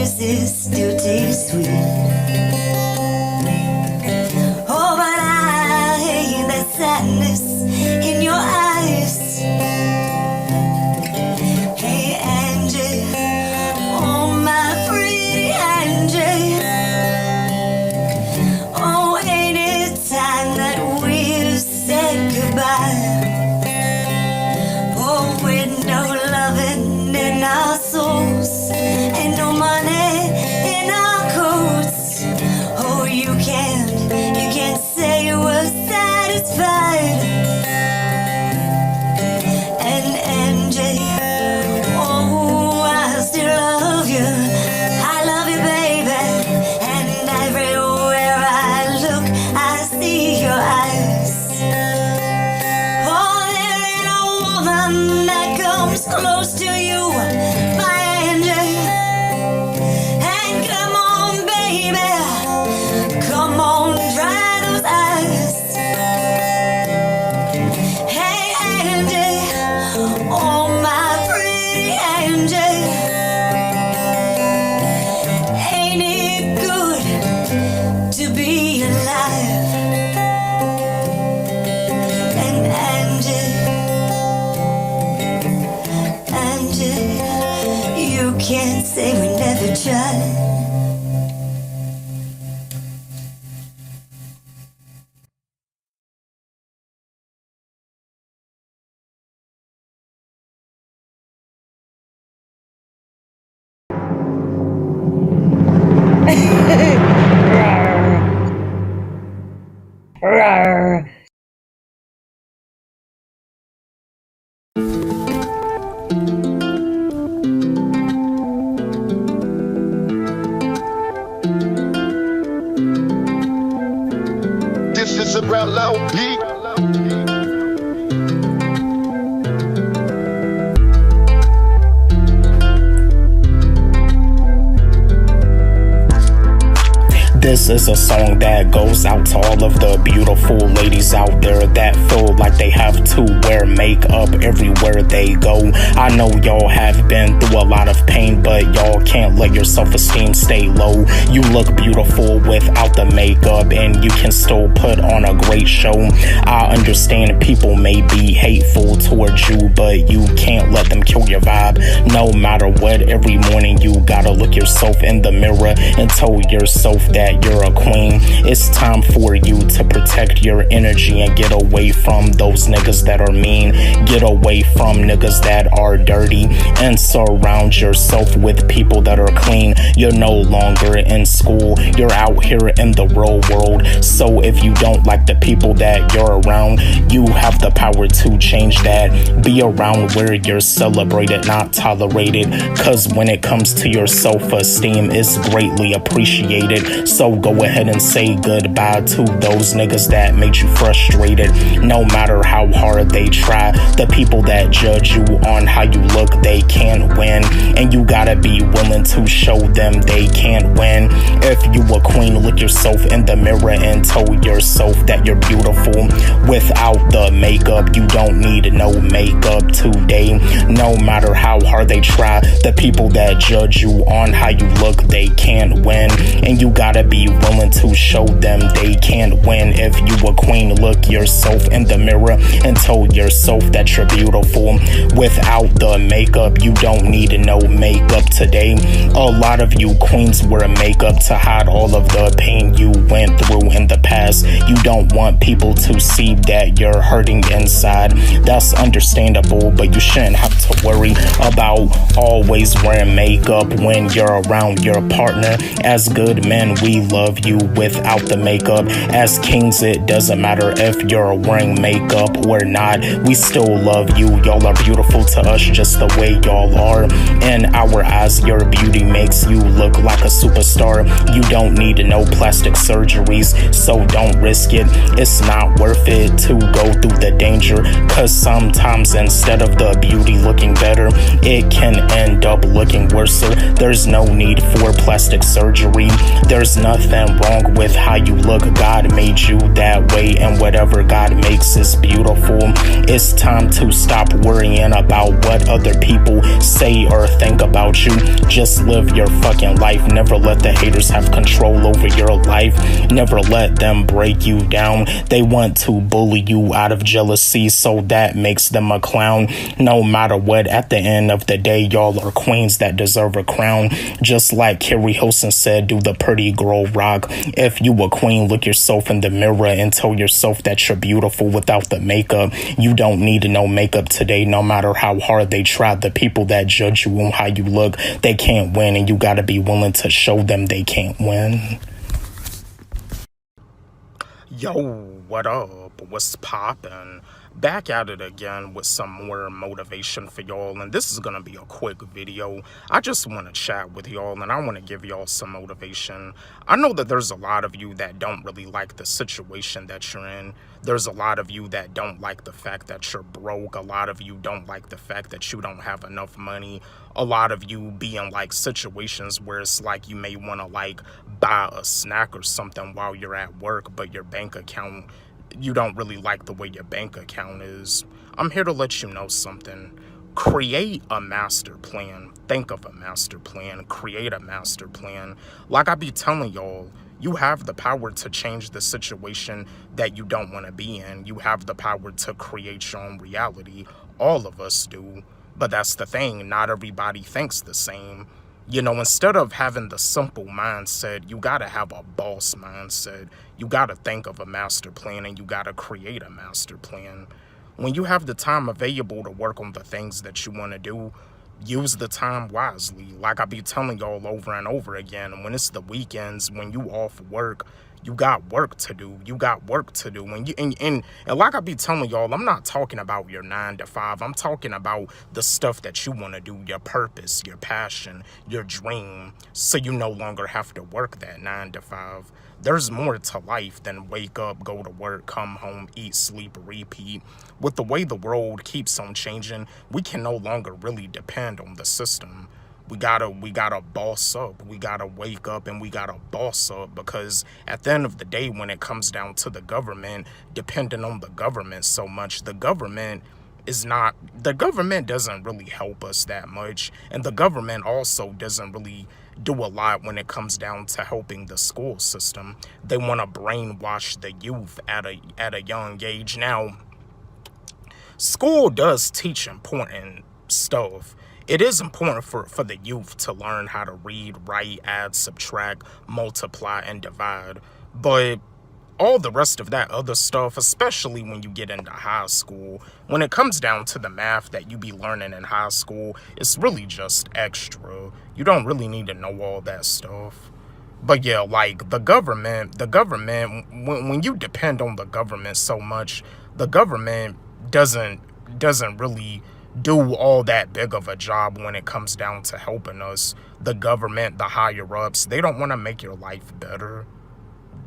is this duty sweet? Oh, but I hate that sadness in your eyes. Hey, Angie, oh, my pretty Angie. Oh, ain't it time that we've said goodbye? Oh, with no loving in our souls and no money in our coats. Oh, you can't say you were satisfied. And Angie, oh, I still love you. I love you, baby. And everywhere I look, I see your eyes. Oh, there ain't a woman that comes close to you, my Angie. And come on, baby, come on, dry those eyes. Hey, Angie, oh, my pretty Angie. Ain't it good to be alive? And Angie, you can't say we never tried. This is about loud beat. This is a song that goes out to all of the beautiful ladies out there that feel like they have to wear makeup everywhere they go. I know y'all have been through a lot of pain, but y'all can't let your self-esteem stay low. You look beautiful without the makeup, and you can still put on a great show. I understand people may be hateful towards you, but you can't let them kill your vibe. No matter what, every morning you gotta look yourself in the mirror and tell yourself that you're a queen. It's time for you to protect your energy and get away from those niggas that are mean. Get away from niggas that are dirty and surround yourself with people that are clean. You're no longer in school, you're out here in the real world. So if you don't like the people that you're around, you have the power to change that. Be around where you're celebrated, not tolerated. Cause when it comes to your self-esteem, it's greatly appreciated. So go ahead and say goodbye to those niggas that made you frustrated. No matter how hard they try, the people that judge you on how you look, they can't win. And you gotta be willing to show them they can't win. If you a queen, look yourself in the mirror and tell yourself that you're beautiful without the makeup. You don't need no makeup today. No matter how hard they try, the people that judge you on how you look, they can't win. And you gotta be willing to show them they can't win. If you a queen, look yourself in the mirror and tell yourself that you're beautiful without the makeup. You don't need no makeup today. A lot of you queens wear makeup to hide all of the pain you went through in the past. You don't want people to see that you're hurting inside. That's understandable, but you shouldn't have to worry about always wearing makeup when you're around your partner. As good men, we love you without the makeup. As kings, it doesn't matter if you're wearing makeup or not. We still love you. Y'all are beautiful to us just the way y'all are. In our eyes, your beauty makes you look like a superstar. You don't need no plastic surgeries, so don't risk it. It's not worth it to go through the danger, cause sometimes instead of the beauty looking better, it can end up looking worse. There's no need for plastic surgery. There's nothing wrong with how you look. God made you that way, and whatever God makes is beautiful. It's time to stop worrying about what other people people say or think about you. Just live your fucking life. Never let the haters have control over your life. Never let them break you down. They want to bully you out of jealousy, so that makes them a clown. No matter what, at the end of the day, y'all are queens that deserve a crown. Just like Carrie Hilson said, do the pretty girl rock. If you a queen, look yourself in the mirror and tell yourself that you're beautiful without the makeup. You don't need no makeup today, no matter how hard they try. The people that judge you on how you look, they can't win, and you gotta be willing to show them they can't win. Yo, what up? What's poppin'? Back at it again with some more motivation for y'all, and this is gonna be a quick video. I just want to chat with y'all, and I want to give y'all some motivation. I know that there's a lot of you that don't really like the situation that you're in. There's a lot of you that don't like the fact that you're broke. A lot of you don't like the fact that you don't have enough money. A lot of you be in like situations where it's like you may want to like buy a snack or something while you're at work, but your bank account, you don't really like the way your bank account is. I'm here to let you know something. Create a master plan. Think of a master plan. Create a master plan. Like I be telling y'all, you have the power to change the situation that you don't want to be in. You have the power to create your own reality. All of us do. But that's the thing. Not everybody thinks the same. You know, instead of having the simple mindset, you got to have a boss mindset. You got to think of a master plan, and you got to create a master plan. When you have the time available to work on the things that you want to do, use the time wisely. Like I be telling y'all over and over again, when it's the weekends, when you off work, you got work to do. You got work to do. And like I be telling y'all, I'm not talking about your 9 to 5. I'm talking about the stuff that you want to do, your purpose, your passion, your dream, so you no longer have to work that 9 to 5. There's more to life than wake up, go to work, come home, eat, sleep, repeat. With the way the world keeps on changing, we can no longer really depend on the system. We gotta boss up. We gotta wake up and we gotta boss up, because at the end of the day, when it comes down to the government, depending on the government so much, the government doesn't really help us that much. And the government also doesn't really do a lot when it comes down to helping the school system. They want to brainwash the youth at a young age. Now, school does teach important stuff. It is important for the youth to learn how to read, write, add, subtract, multiply, and divide. But all the rest of that other stuff, especially when you get into high school, when it comes down to the math that you be learning in high school, it's really just extra. You don't really need to know all that stuff. But yeah, like the government, when you depend on the government so much, the government doesn't really do all that big of a job when it comes down to helping us. The government, the higher ups, they don't want to make your life better.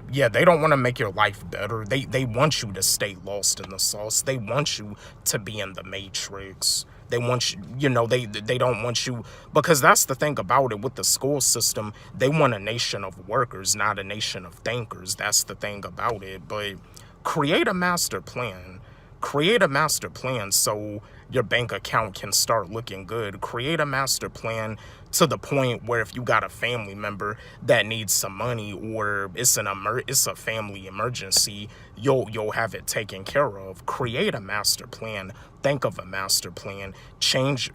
Yeah, they don't want to make your life better. They want you to stay lost in the sauce. They want you to be in the matrix. They want you, they don't want you, because that's the thing about it with the school system. They want a nation of workers, not a nation of thinkers. That's the thing about it. But create a master plan. Create a master plan so your bank account can start looking good. Create a master plan to the point where if you got a family member that needs some money, or it's a family emergency, you'll have it taken care of. Create a master plan. Think of a master plan. Change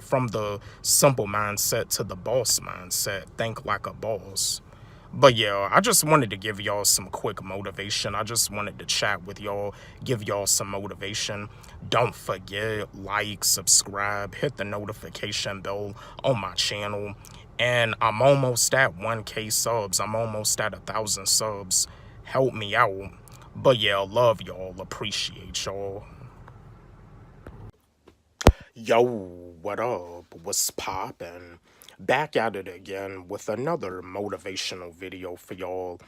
from the simple mindset to the boss mindset. Think like a boss. But yeah, I just wanted to give y'all some quick motivation. I just wanted to chat with y'all, give y'all some motivation. Don't forget, like, subscribe, hit the notification bell on my channel. And I'm almost at 1K subs. I'm almost at 1,000 subs. Help me out. But yeah, love y'all. Appreciate y'all. Yo, what up? What's poppin'? Back at it again with another motivational video for y'all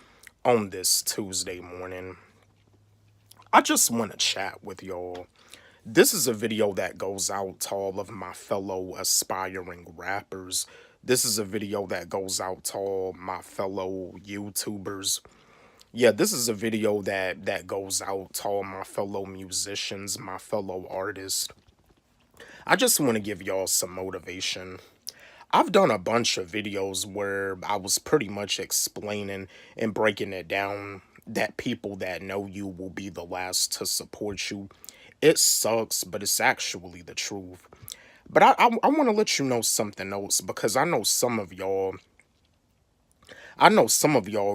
on this Tuesday morning. I just want to chat with y'all. This is a video that goes out to all of my fellow aspiring rappers. This is a video that goes out to all my fellow YouTubers. Yeah, this is a video that goes out to all my fellow musicians, my fellow artists. I just want to give y'all some motivation. I've done a bunch of videos where I was pretty much explaining and breaking it down that people that know you will be the last to support you. It sucks, but it's actually the truth. But I want to let you know something else because I know some of y'all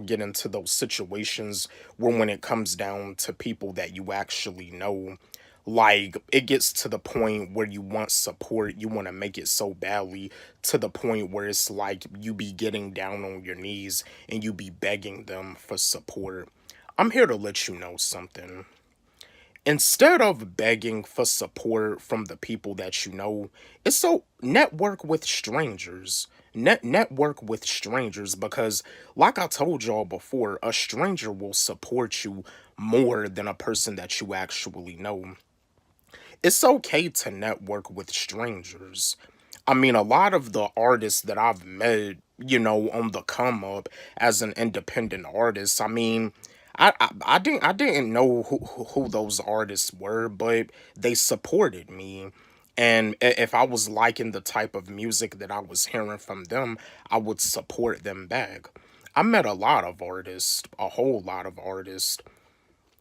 get into those situations where when it comes down to people that you actually know, like it gets to the point where you want support, you want to make it so badly to the point where it's like you be getting down on your knees and you be begging them for support. I'm here to let you know something. Instead of begging for support from the people that you know, it's so network with strangers. Network with strangers because like I told y'all before, a stranger will support you more than a person that you actually know. It's okay to network with strangers. I mean, a lot of the artists that I've met, on the come up as an independent artist, I mean, I didn't know who those artists were, but they supported me. And if I was liking the type of music that I was hearing from them, I would support them back. I met a lot of artists, a whole lot of artists.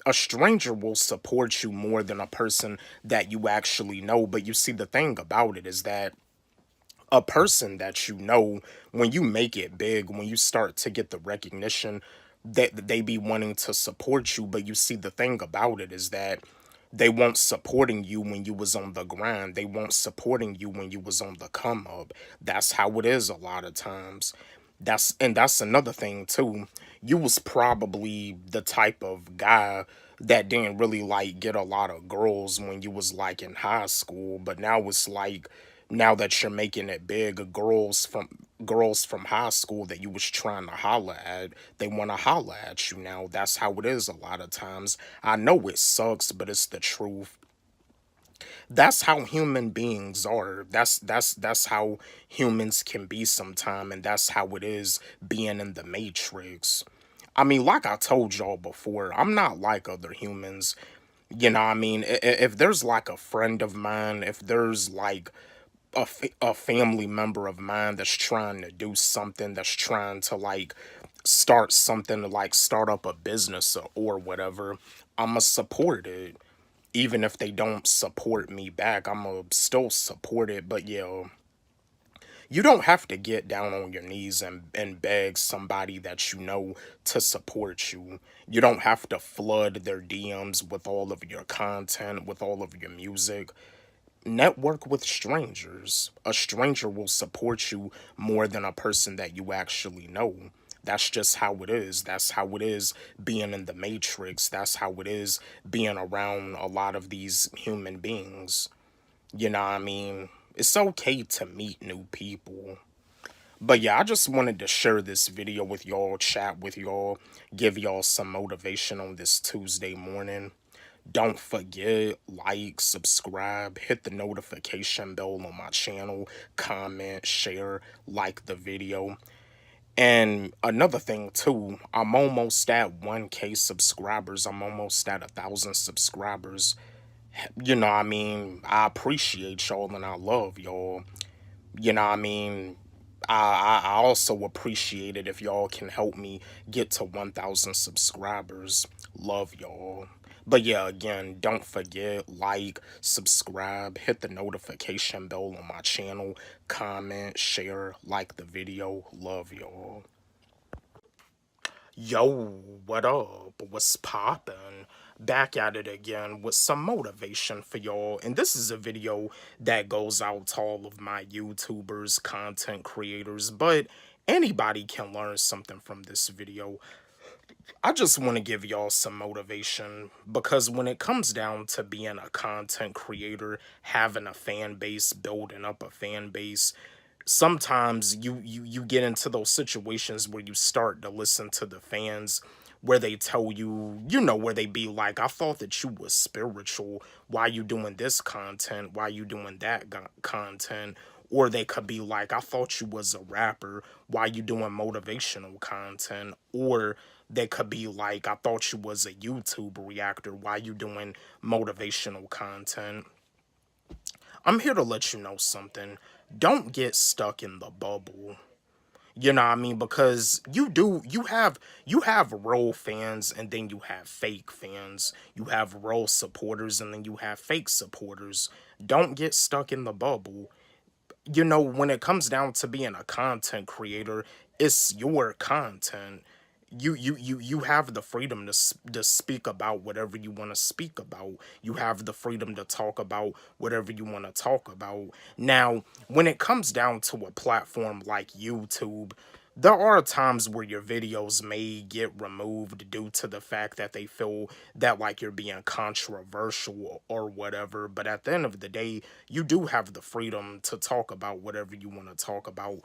A stranger will support you more than a person that you actually know. But you see, the thing about it is that a person that you know, when you make it big, when you start to get the recognition, that they be wanting to support you. But you see, the thing about it is that they weren't supporting you when you was on the grind. They weren't supporting you when you was on the come up. That's how it is a lot of times. That's another thing too. You was probably the type of guy that didn't really like get a lot of girls when you was like in high school, but now it's like now that you're making it big, girls from high school that you was trying to holler at, they want to holler at you now. That's how it is a lot of times. I know it sucks, but it's the truth. That's how human beings are. That's how humans can be sometime, and that's how it is being in the matrix. I mean, like I told y'all before, I'm not like other humans. You know what I mean? If there's like a friend of mine, if there's like a family member of mine that's trying to do something, that's trying to like start something, to like start up a business or whatever, I'ma support it. Even if they don't support me back, I'ma still support it. But yeah, you don't have to get down on your knees and beg somebody that you know to support you. You don't have to flood their DMs with all of your content, with all of your music. Network with strangers. A stranger will support you more than a person that you actually know. That's just how it is. That's how it is being in the matrix. That's how it is being around a lot of these human beings. You know what I mean? It's okay to meet new people. But yeah, I just wanted to share this video with y'all, chat with y'all, give y'all some motivation on this Tuesday morning. Don't forget, like, subscribe, hit the notification bell on my channel, comment, share, like the video. And another thing too, I'm almost at 1K subscribers. I'm almost at 1,000 subscribers. You know what I mean? I appreciate y'all and I love y'all. You know what I mean? I also appreciate it if y'all can help me get to 1,000 subscribers. Love y'all. But yeah, again, don't forget, like, subscribe, hit the notification bell on my channel, comment, share, like the video. Love y'all. Yo, what up? What's poppin'? Back at it again with some motivation for y'all. And this is a video that goes out to all of my YouTubers, content creators, but anybody can learn something from this video. I just want to give y'all some motivation because when it comes down to being a content creator, having a fan base, building up a fan base, sometimes you get into those situations where you start to listen to the fans where they tell you, where they be like, I thought that you was spiritual. Why you doing this content? Why you doing that content? Or they could be like, I thought you was a rapper. Why you doing motivational content? Or they could be like, I thought you was a YouTube reactor. Why you doing motivational content? I'm here to let you know something. Don't get stuck in the bubble. You know what I mean? Because you have real fans and then you have fake fans. You have real supporters and then you have fake supporters. Don't get stuck in the bubble. You know, when it comes down to being a content creator, it's your content. You have the freedom to speak about whatever you want to speak about. You have the freedom to talk about whatever you want to talk about. Now, when it comes down to a platform like YouTube, there are times where your videos may get removed due to the fact that they feel that like you're being controversial or whatever. But at the end of the day, you do have the freedom to talk about whatever you want to talk about.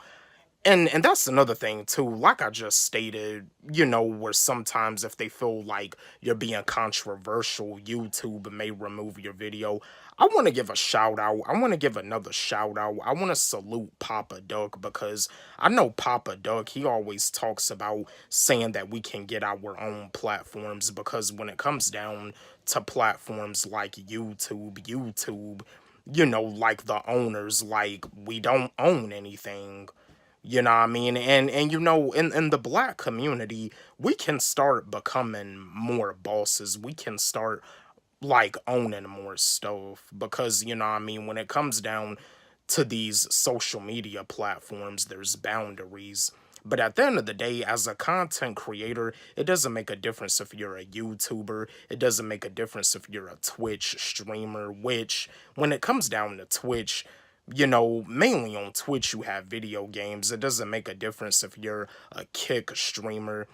And that's another thing too, like I just stated, you know, where sometimes if they feel like you're being controversial, YouTube may remove your video. I want to give a shout out. I want to give another shout out. I want to salute Papa Doug, because I know Papa Doug, he always talks about saying that we can get our own platforms, because when it comes down to platforms like YouTube, you know, like the owners, like we don't own anything. You know what I mean? And you know, in the black community, we can start becoming more bosses. We can start like owning more stuff, because you know what I mean, when it comes down to these social media platforms, there's boundaries. But at the end of the day, as a content creator, it doesn't make a difference if you're a YouTuber. It doesn't make a difference if you're a Twitch streamer, which when it comes down to Twitch, you know, mainly on Twitch you have video games. It doesn't make a difference if you're a Kick streamer.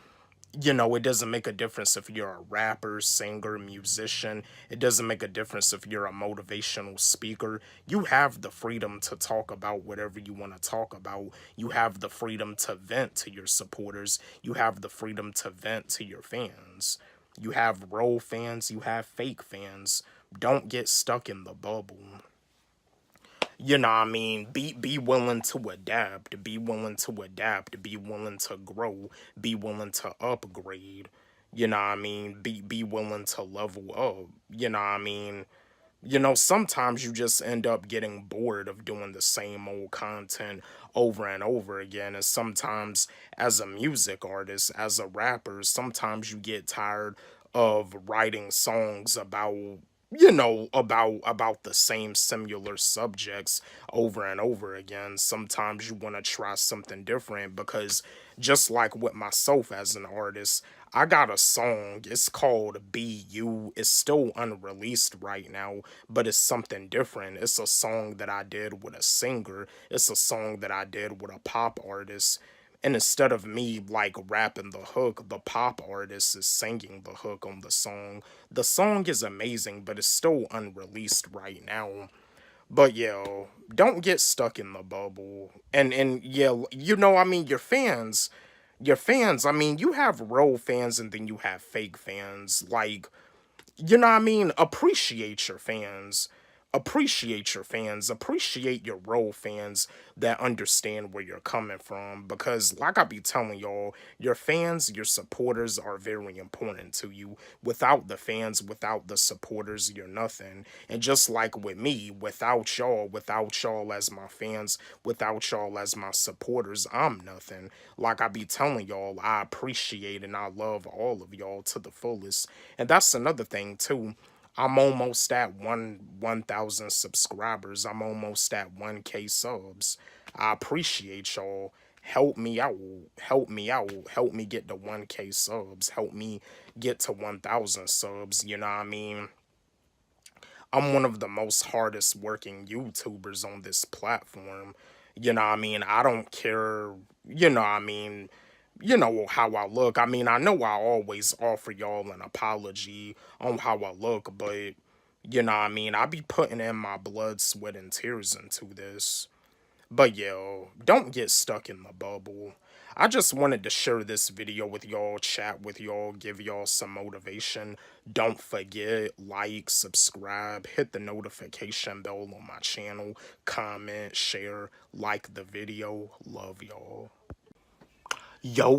You know, it doesn't make a difference if you're a rapper, singer, musician. It doesn't make a difference if you're a motivational speaker. You have the freedom to talk about whatever you want to talk about. You have the freedom to vent to your supporters. You have the freedom to vent to your fans. You have real fans, you have fake fans. Don't get stuck in the bubble. You know what I mean? Be willing to adapt, be willing to adapt, be willing to grow, be willing to upgrade. You know what I mean? Be willing to level up. You know what I mean? You know, sometimes you just end up getting bored of doing the same old content over and over again. And sometimes, as a music artist, as a rapper, sometimes you get tired of writing songs about, you know, about the same similar subjects over and over again. Sometimes you want to try something different, because just like with myself as an artist, I got a song. It's called Be You. It's still unreleased right now, but it's something different. It's a song that I did with a singer. It's a song that I did with a pop artist. And instead of me like rapping the hook, the pop artist is singing the hook on the song. The song is amazing, but it's still unreleased right now. But yeah, don't get stuck in the bubble. And yeah, you know, I mean, your fans, I mean, you have real fans and then you have fake fans. Like, you know what I mean? Appreciate your fans. Appreciate your fans. Appreciate your real fans that understand where you're coming from. Because, like I be telling y'all, your fans, your supporters are very important to you. Without the fans, without the supporters, you're nothing. And just like with me, without y'all as my fans, without y'all as my supporters, I'm nothing. Like I be telling y'all, I appreciate and I love all of y'all to the fullest. And that's another thing too. I'm almost at 1,000 subscribers. I'm almost at 1K subs. I appreciate y'all. Help me out. Help me out. Help me get to 1K subs. Help me get to 1,000 subs. You know what I mean? I'm one of the most hardest working YouTubers on this platform. You know what I mean? I don't care, you know what I mean, you know how I look. I mean, I know I always offer y'all an apology on how I look, but you know what I mean, I be putting in my blood, sweat, and tears into this. But yo, don't get stuck in the bubble. I just wanted to share this video with y'all, chat with y'all, give y'all some motivation. Don't forget, like, subscribe, hit the notification bell on my channel, comment, share, like the video. Love y'all. Yo,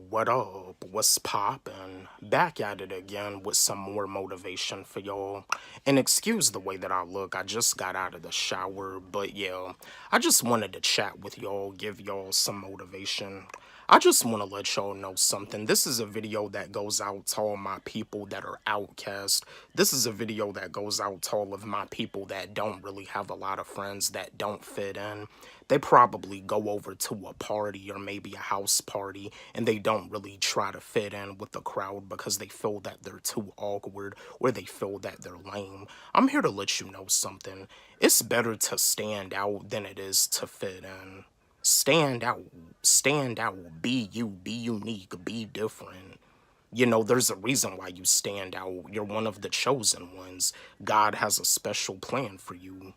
what up? What's poppin'? Back at it again with some more motivation for y'all. And excuse the way that I look, I just got out of the shower, but yeah, I just wanted to chat with y'all, give y'all some motivation. I just want to let y'all know something. This is a video that goes out to all my people that are outcast. This is a video that goes out to all of my people that don't really have a lot of friends, that don't fit in. They probably go over to a party or maybe a house party and they don't really try to fit in with the crowd because they feel that they're too awkward or they feel that they're lame. I'm here to let you know something. It's better to stand out than it is to fit in. Stand out, be you, be unique, be different. You know, there's a reason why you stand out. You're one of the chosen ones. God has a special plan for you.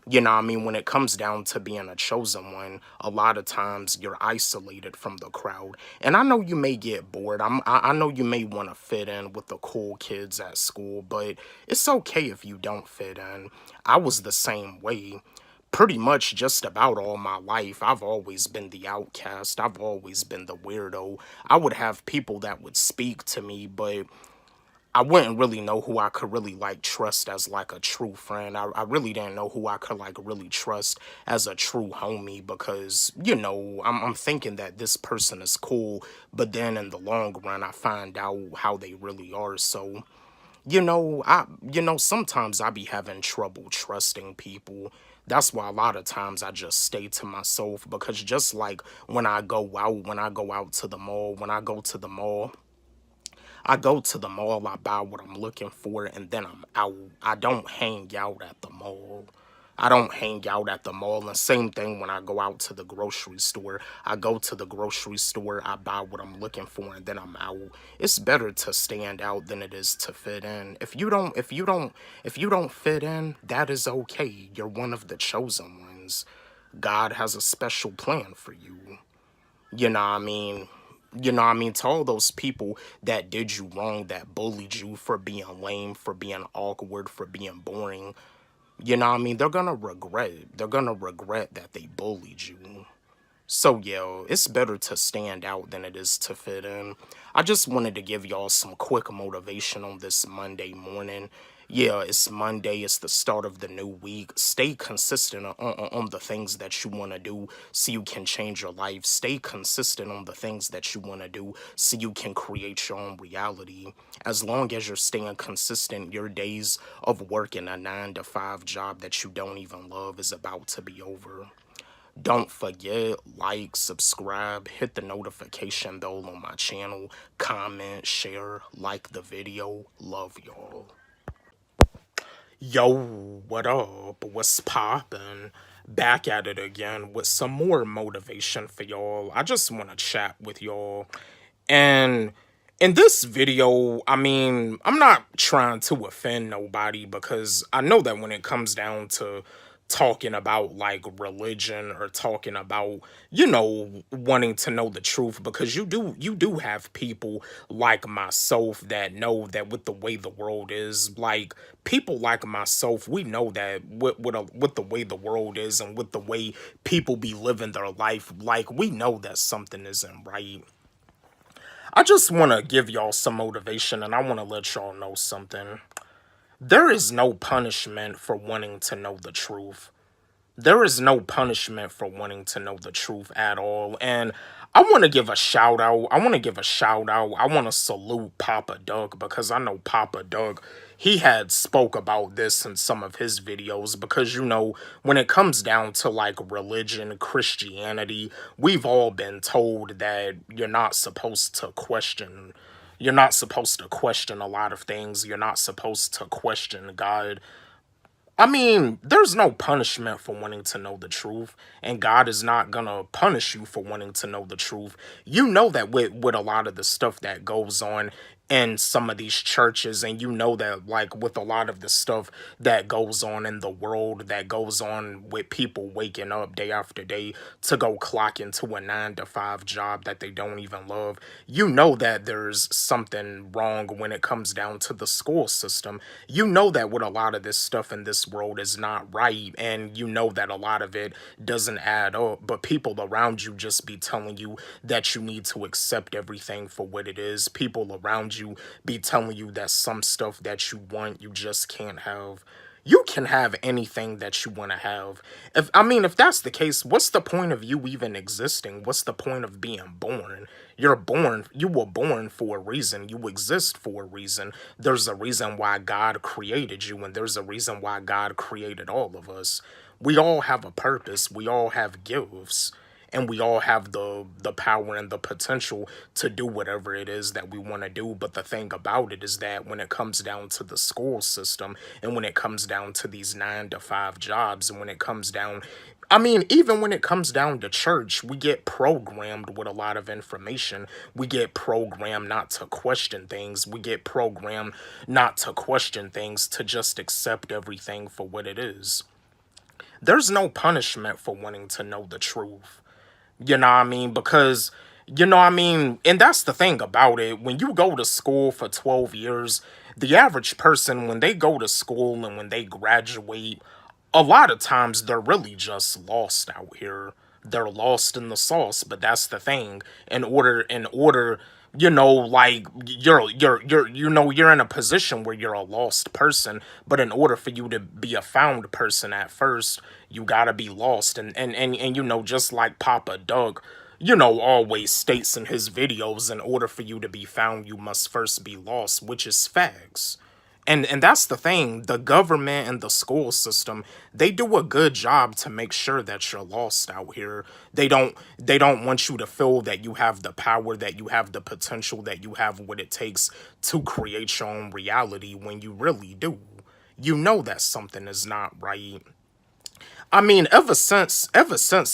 You know what I mean? When it comes down to being a chosen one, a lot of times you're isolated from the crowd. And I know you may get bored. I know you may want to fit in with the cool kids at school, but it's okay if you don't fit in. I was the same way. Pretty much just about all my life, I've always been the outcast. I've always been the weirdo. I would have people that would speak to me, but I wouldn't really know who I could really like trust as like a true friend. I really didn't know who I could like really trust as a true homie because, you know, I'm thinking that this person is cool, but then in the long run, I find out how they really are. So, sometimes I be having trouble trusting people. That's why a lot of times I just stay to myself because just like when I go out to the mall, I go to the mall, I buy what I'm looking for, and then I'm out. I don't hang out at the mall. I don't hang out at the mall. And same thing when I go out to the grocery store. I go to the grocery store, I buy what I'm looking for, and then I'm out. It's better to stand out than it is to fit in. If you don't fit in, that is okay. You're one of the chosen ones. God has a special plan for you. You know what I mean? To all those people that did you wrong, that bullied you for being lame, for being awkward, for being boring, they're gonna regret it. They're gonna regret that they bullied you. So, yeah, it's better to stand out than it is to fit in. I just wanted to give y'all some quick motivation on this Monday morning. Yeah, it's Monday. It's the start of the new week. Stay consistent on the things that you want to do so you can change your life. Stay consistent on the things that you want to do so you can create your own reality. As long as you're staying consistent, your days of working a 9-to-5 job that you don't even love is about to be over. Don't forget, like, subscribe, hit the notification bell on my channel, comment, share, like the video. Love y'all. Yo, what up? What's poppin'? Back at it again with some more motivation for y'all. I just want to chat with y'all. And in this video, I'm not trying to offend nobody because I know that when it comes down to talking about like religion or talking about wanting to know the truth, because you do have people like myself that know that with the way the world is, like people like myself, we know that with the way the world is and with the way people be living their life, like we know that something isn't right. I just want to give y'all some motivation and I want to let y'all know something. There is no punishment for wanting to know the truth. There is no punishment for wanting to know the truth at all. And I want to give a shout out. I want to salute Papa Doug because I know Papa Doug, he had spoke about this in some of his videos because, when it comes down to like religion, Christianity, we've all been told that you're not supposed to question. You're not supposed to question a lot of things. You're not supposed to question God. There's no punishment for wanting to know the truth, and God is not gonna punish you for wanting to know the truth. You know that with a lot of the stuff that goes on in some of these churches, and you know that, like, with a lot of the stuff that goes on in the world, that goes on with people waking up day after day to go clock into a 9 to 5 job that they don't even love, you know that there's something wrong when it comes down to the school system. You know that with a lot of this stuff in this world is not right, and you know that a lot of it doesn't add up, but people around you just be telling you that you need to accept everything for what it is. People around you be telling you that some stuff that you want, you just can't have. You can have anything that you want to have. If that's the case, what's the point of you even existing? What's the point of being born? You were born for a reason. You exist for a reason. There's a reason why God created you, and there's a reason why God created all of us. We all have a purpose. We all have gifts. And we all have the power and the potential to do whatever it is that we want to do. But the thing about it is that when it comes down to the school system, and when it comes down to these 9 to 5 jobs, and when it comes down, even when it comes down to church, we get programmed with a lot of information. We get programmed not to question things. We get programmed not to question things, to just accept everything for what it is. There's no punishment for wanting to know the truth. You know what I mean? Because, and that's the thing about it. When you go to school for 12 years, the average person, when they go to school and when they graduate, a lot of times they're really just lost out here. They're lost in the sauce, but that's the thing. In order, like you're in a position where you're a lost person, but in order for you to be a found person at first, you gotta be lost. And just like Papa Doug, always states in his videos, in order for you to be found, you must first be lost, which is facts. And that's the thing. The government and the school system, they do a good job to make sure that you're lost out here. They don't want you to feel that you have the power, that you have the potential, that you have what it takes to create your own reality, when you really do. You know that something is not right. Ever since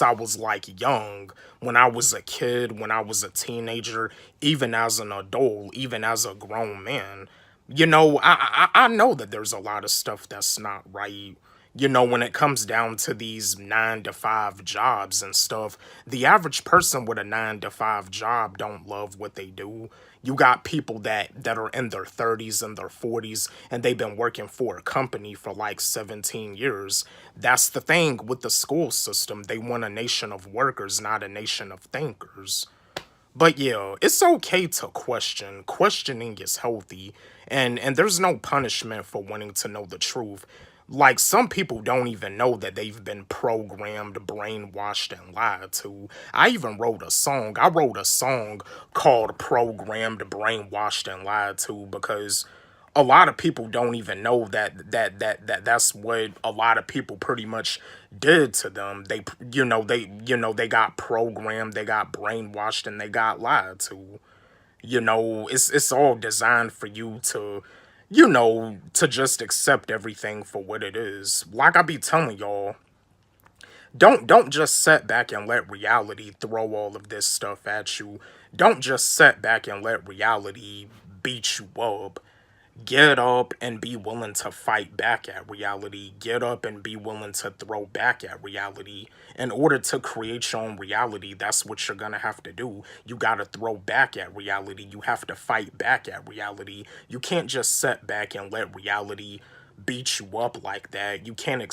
I was like young, when I was a kid, when I was a teenager, even as an adult, even as a grown man, I know that there's a lot of stuff that's not right. When it comes down to these 9 to 5 jobs and stuff, the average person with a 9 to 5 job don't love what they do. You got people that are in their 30s and their 40s, and they've been working for a company for like 17 years. That's the thing with the school system. They want a nation of workers, not a nation of thinkers. But yeah, it's okay to question. Questioning is healthy, and there's no punishment for wanting to know the truth. Like, some people don't even know that they've been programmed, brainwashed, and lied to. I even wrote a song. I wrote a song called Programmed, Brainwashed, and Lied to, because a lot of people don't even know that's what a lot of people pretty much did to them. They got programmed, they got brainwashed, and they got lied to. It's all designed for you to, to just accept everything for what it is. Like I be telling y'all, don't just sit back and let reality throw all of this stuff at you. Don't just sit back and let reality beat you up. Get up and be willing to fight back at reality. Get up and be willing to throw back at reality. In order to create your own reality, that's what you're gonna have to do. You gotta throw back at reality. You have to fight back at reality. You can't just sit back and let reality beat you up like that. You can't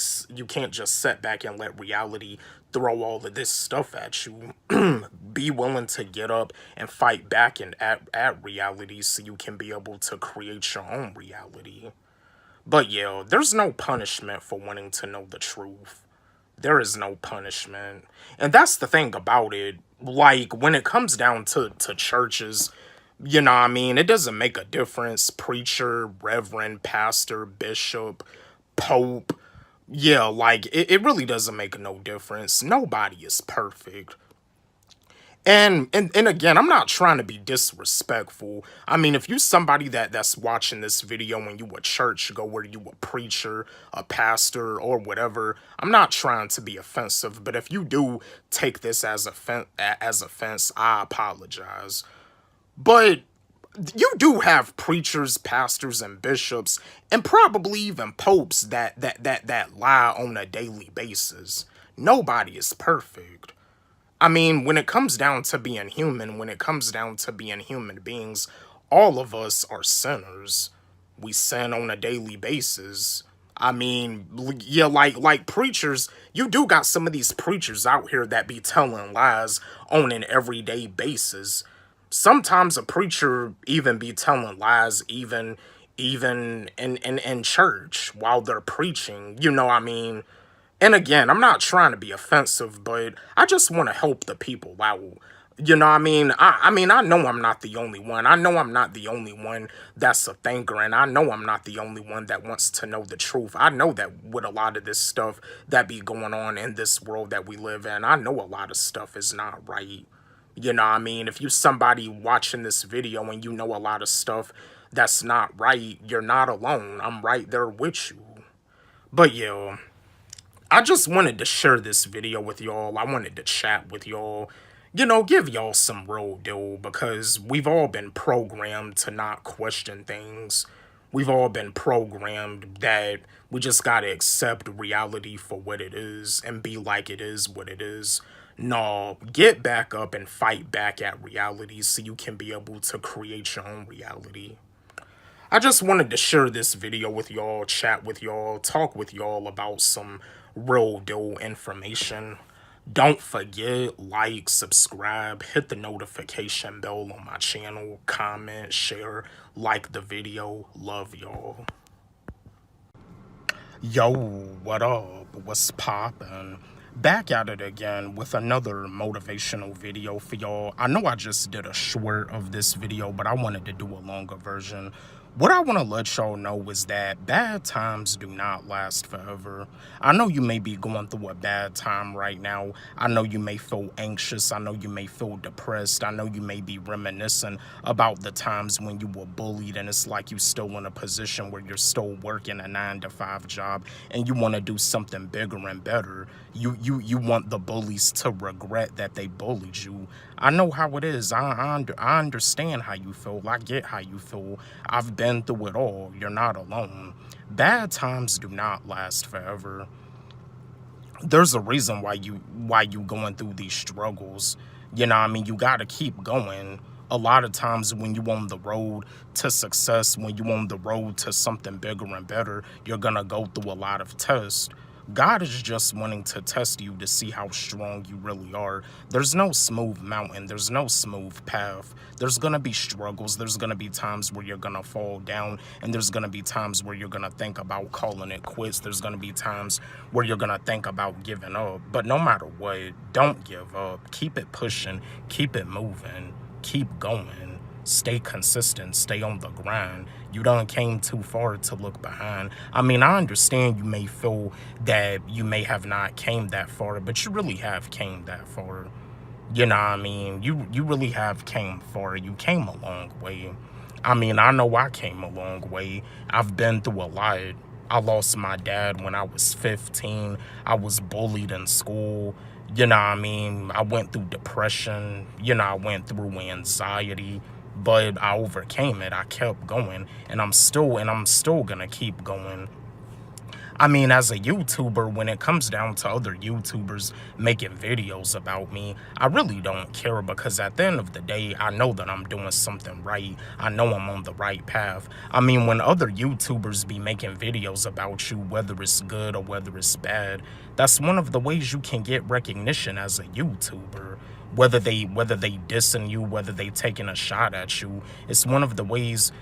just sit back and let reality throw all of this stuff at you. Be willing to get up and fight back and at reality, so you can be able to create your own reality. But yeah, there's no punishment for wanting to know the truth. There is no punishment. And that's the thing about it. Like, when it comes down to churches, it doesn't make a difference. Preacher, reverend, pastor, bishop, pope. Yeah, like, it really doesn't make no difference. Nobody is perfect. And again, I'm not trying to be disrespectful. If you somebody that's watching this video and you a church goer, you a preacher, a pastor, or whatever, I'm not trying to be offensive. But if you do take this as offense, I apologize. But you do have preachers, pastors, and bishops, and probably even popes that lie on a daily basis. Nobody is perfect. I mean, when it comes down to being human, when it comes down to being human beings, all of us are sinners. We sin on a daily basis. I mean, yeah, like preachers, you do got some of these preachers out here that be telling lies on an everyday basis. Sometimes a preacher even be telling lies even in church while they're preaching. You know what I mean? And again, I'm not trying to be offensive, but I just want to help the people out. You know what I mean? I know I'm not the only one. I know I'm not the only one that's a thinker, and I know I'm not the only one that wants to know the truth. I know that with a lot of this stuff that be going on in this world that we live in, I know a lot of stuff is not right. You know what I mean? If you somebody watching this video and you know a lot of stuff that's not right, you're not alone. I'm right there with you. But yeah, I just wanted to share this video with y'all. I wanted to chat with y'all. You know, give y'all some real deal, because we've all been programmed to not question things. We've all been programmed that we just gotta accept reality for what it is and be like it is what it is. No, get back up and fight back at reality so you can be able to create your own reality. I just wanted to share this video with y'all, chat with y'all, talk with y'all about some real deal information. Don't forget, like, subscribe, hit the notification bell on my channel, comment, share, like the video. Love y'all. Yo, what up? What's poppin'? Back at it again with another motivational video for y'all. I know I just did a short of this video, but I wanted to do a longer version. What I want to let y'all know is that bad times do not last forever. I know you may be going through a bad time right now. I know you may feel anxious. I know you may feel depressed. I know you may be reminiscing about the times when you were bullied and it's like you're still in a position where you're still working a 9-to-5 job and you want to do something bigger and better. You want the bullies to regret that they bullied you. I know how it is. I understand how you feel. I get how you feel. I've been through it all. You're not alone. Bad times do not last forever. There's a reason why you going through these struggles. You know what I mean? You got to keep going. A lot of times when you're on the road to success, when you're on the road to something bigger and better, you're going to go through a lot of tests. God is just wanting to test you to see how strong you really are. There's no smooth mountain. There's no smooth path. There's going to be struggles. There's going to be times where you're going to fall down, and there's going to be times where you're going to think about calling it quits. There's going to be times where you're going to think about giving up. But no matter what, don't give up. Keep it pushing. Keep it moving. Keep going. Stay consistent. Stay on the grind. You done came too far to look behind. I mean, I understand you may feel that you may have not came that far, but you really have came that far. You know what I mean? You really have came far. You came a long way. I mean, I know I came a long way. I've been through a lot. I lost my dad when I was 15. I was bullied in school. You know what I mean? I went through depression. You know, I went through anxiety. But I overcame it. I kept going, and I'm still gonna keep going. I mean, as a YouTuber, when it comes down to other YouTubers making videos about me, I really don't care, because at the end of the day, I know that I'm doing something right. I know I'm on the right path. I mean, when other YouTubers be making videos about you, whether it's good or whether it's bad, that's one of the ways you can get recognition as a YouTuber. Whether they dissing you, whether they taking a shot at you, it's one of the ways,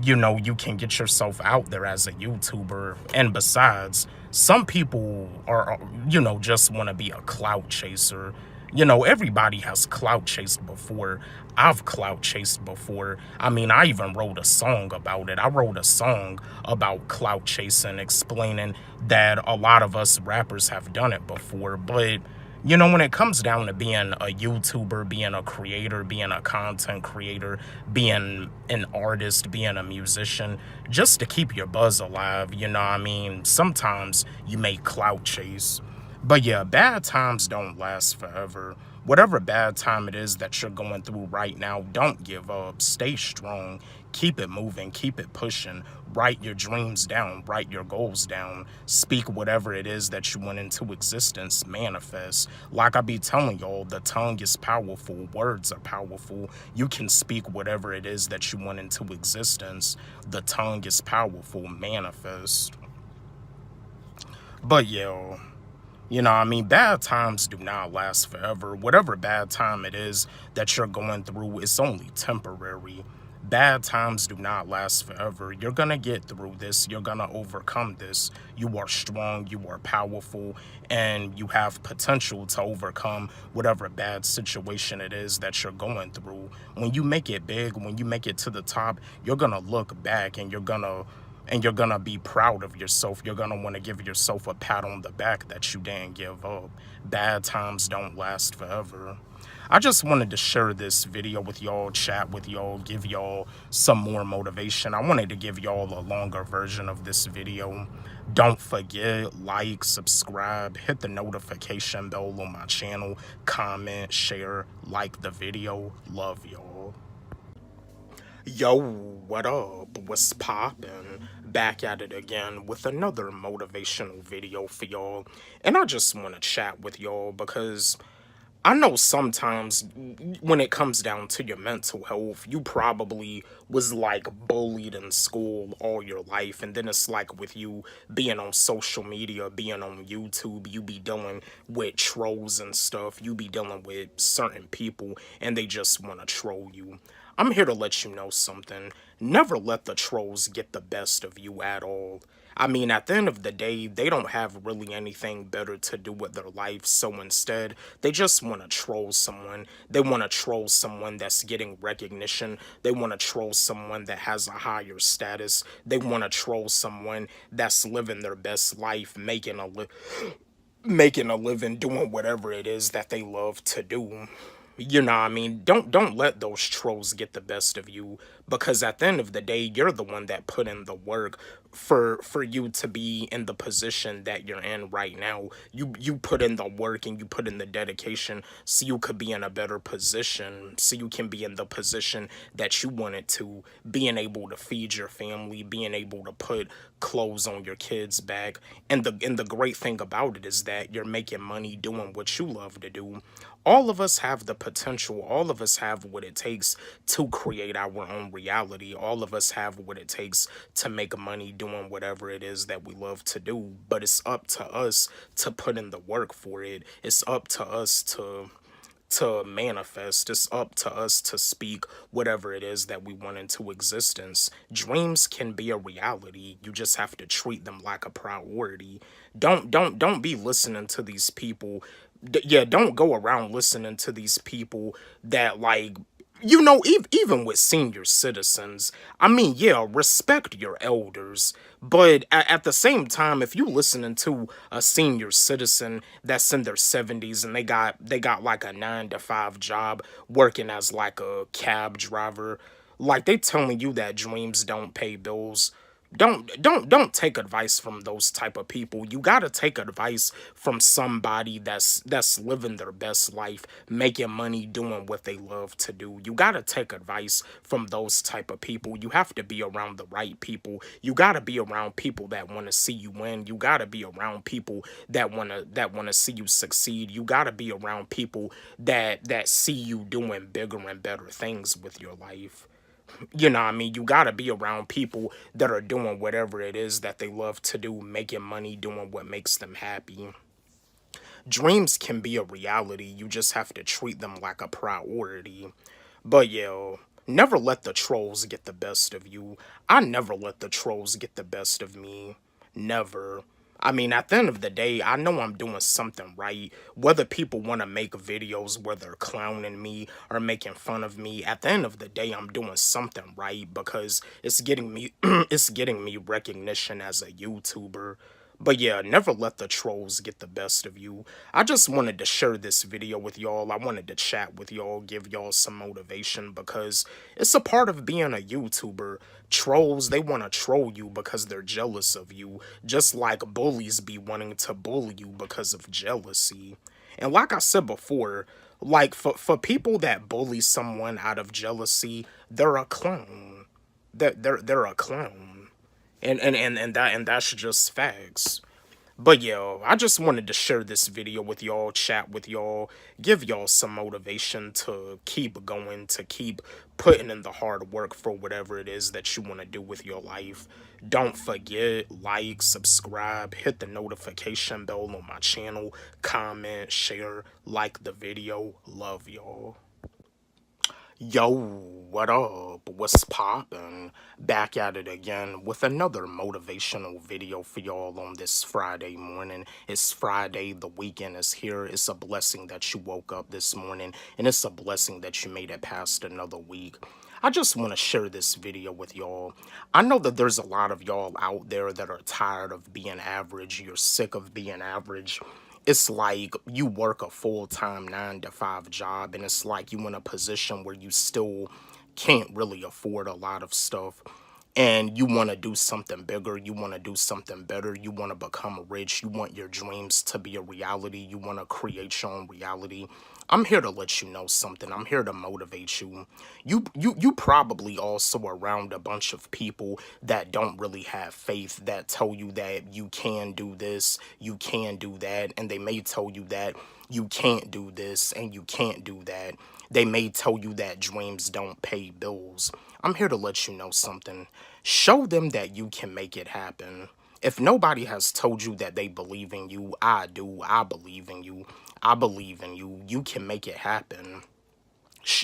you know, you can get yourself out there as a YouTuber. And besides, some people are, you know, just want to be a clout chaser. You know, everybody has clout chased before. I've clout chased before. I mean, I even wrote a song about it. I wrote a song about clout chasing, explaining that a lot of us rappers have done it before. But you know, when it comes down to being a YouTuber, being a creator, being a content creator, being an artist, being a musician, just to keep your buzz alive, you know what I mean? Sometimes you may clout chase. But yeah, bad times don't last forever. Whatever bad time it is that you're going through right now, don't give up. Stay strong. Keep it moving. Keep it pushing. Write your dreams down. Write your goals down. Speak whatever it is that you want into existence. Manifest. Like I be telling y'all, the tongue is powerful. Words are powerful. You can speak whatever it is that you want into existence. The tongue is powerful. Manifest. But yeah. You know, I mean, bad times do not last forever. Whatever bad time it is that you're going through, it's only temporary. Bad times do not last forever. You're gonna get through this. You're gonna overcome this. You are strong, you are powerful, and you have potential to overcome whatever bad situation it is that you're going through. When you make it big, when you make it to the top, you're gonna look back and you're gonna be proud of yourself. You're gonna want to give yourself a pat on the back that you didn't give up. Bad times don't last forever. I just wanted to share this video with y'all, chat with y'all, give y'all some more motivation. I wanted to give y'all a longer version of this video. Don't forget, like, subscribe, hit the notification bell on my channel, comment, share, like the video. Love y'all. Yo, what up? What's poppin'? Back at it again with another motivational video for y'all. And I just want to chat with y'all because I know sometimes when it comes down to your mental health, you probably was like bullied in school all your life. And then it's like with you being on social media, being on YouTube, you be dealing with trolls and stuff. You be dealing with certain people and they just want to troll you. I'm here to let you know something. Never let the trolls get the best of you at all. I mean, at the end of the day, they don't have really anything better to do with their life, so instead, they just want to troll someone. They want to troll someone that's getting recognition. They want to troll someone that has a higher status. They want to troll someone that's living their best life, making a living, doing whatever it is that they love to do. You know what I mean? Don't let those trolls get the best of you, because at the end of the day, you're the one that put in the work for you to be in the position that you're in right now. You put in the work and you put in the dedication so you could be in a better position, so you can be in the position that you wanted to, being able to feed your family, being able to put clothes on your kids' back. And the great thing about it is that you're making money doing what you love to do. All of us have the potential. All of us have what it takes to create our own reality. All of us have what it takes to make money doing whatever it is that we love to do. But it's up to us to put in the work for it. It's up to us to manifest. It's up to us to speak whatever it is that we want into existence. Dreams can be a reality. You just have to treat them like a priority. Don't be listening to these people. Yeah, don't go around listening to these people that, like, you know, even with senior citizens, I mean, yeah, respect your elders, but at the same time, if you listening to a senior citizen that's in their 70s and they got like a 9 to 5 job working as like a cab driver, like they telling you that dreams don't pay bills. Don't take advice from those type of people. You gotta take advice from somebody that's living their best life, making money, doing what they love to do. You gotta take advice from those type of people. You have to be around the right people. You gotta be around people that want to see you win. You gotta be around people that wanna see you succeed. You gotta be around people that see you doing bigger and better things with your life. You know what I mean? You gotta be around people that are doing whatever it is that they love to do, making money, doing what makes them happy. Dreams can be a reality. You just have to treat them like a priority. But yeah, never let the trolls get the best of you. I never let the trolls get the best of me. Never. I mean, at the end of the day, I know I'm doing something right. Whether people want to make videos where they're clowning me or making fun of me, at the end of the day, I'm doing something right because it's getting me it's getting me recognition as a YouTuber. But yeah, never let the trolls get the best of you. I just wanted to share this video with y'all. I wanted to chat with y'all, give y'all some motivation because it's a part of being a YouTuber. Trolls, they want to troll you because they're jealous of you, just like bullies be wanting to bully you because of jealousy. And like I said before, Like, for people that bully someone out of jealousy, they're a clown. They're a clown. And that's just facts. But yo, I just wanted to share this video with y'all, chat with y'all, give y'all some motivation to keep going, to keep putting in the hard work for whatever it is that you want to do with your life. Don't forget, like, subscribe, hit the notification bell on my channel, comment, share, like the video. Love y'all. Yo, what up? What's poppin'? Back at it again with another motivational video for y'all on this Friday morning. It's Friday, the weekend is here. It's a blessing that you woke up this morning, and it's a blessing that you made it past another week. I just want to share this video with y'all. I know that there's a lot of y'all out there that are tired of being average. You're sick of being average. It's like you work a full-time 9-to-5 job, and it's like you in a position where you still can't really afford a lot of stuff, and you want to do something bigger, you want to do something better, you want to become rich, you want your dreams to be a reality, you want to create your own reality. I'm here to let you know something. I'm here to motivate you. You probably also around a bunch of people that don't really have faith, that tell you that you can do this, you can do that, and they may tell you that you can't do this and you can't do that. They may tell you that dreams don't pay bills. I'm here to let you know something. Show them that you can make it happen. If nobody has told you that they believe in you, I do. I believe in you. I believe in you. You can make it happen.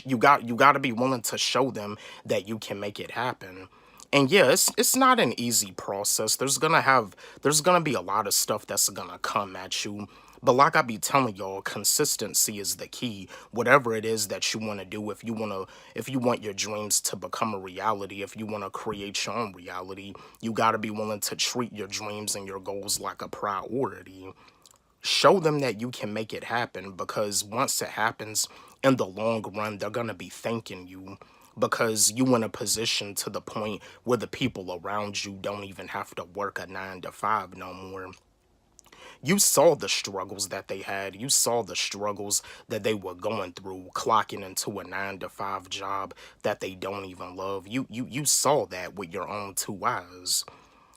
You got to be willing to show them that you can make it happen. And yeah, it's not an easy process. There's gonna be a lot of stuff that's gonna come at you. But like I be telling y'all, consistency is the key. Whatever it is that you want to do, if you want your dreams to become a reality, if you want to create your own reality, you got to be willing to treat your dreams and your goals like a priority. Show them that you can make it happen, because once it happens, in the long run, they're going to be thanking you, because you in a position to the point where the people around you don't even have to work a 9-to-5 no more. You saw the struggles that they had. You saw the struggles that they were going through, clocking into a 9-to-5 job that they don't even love. You saw that with your own 2 eyes.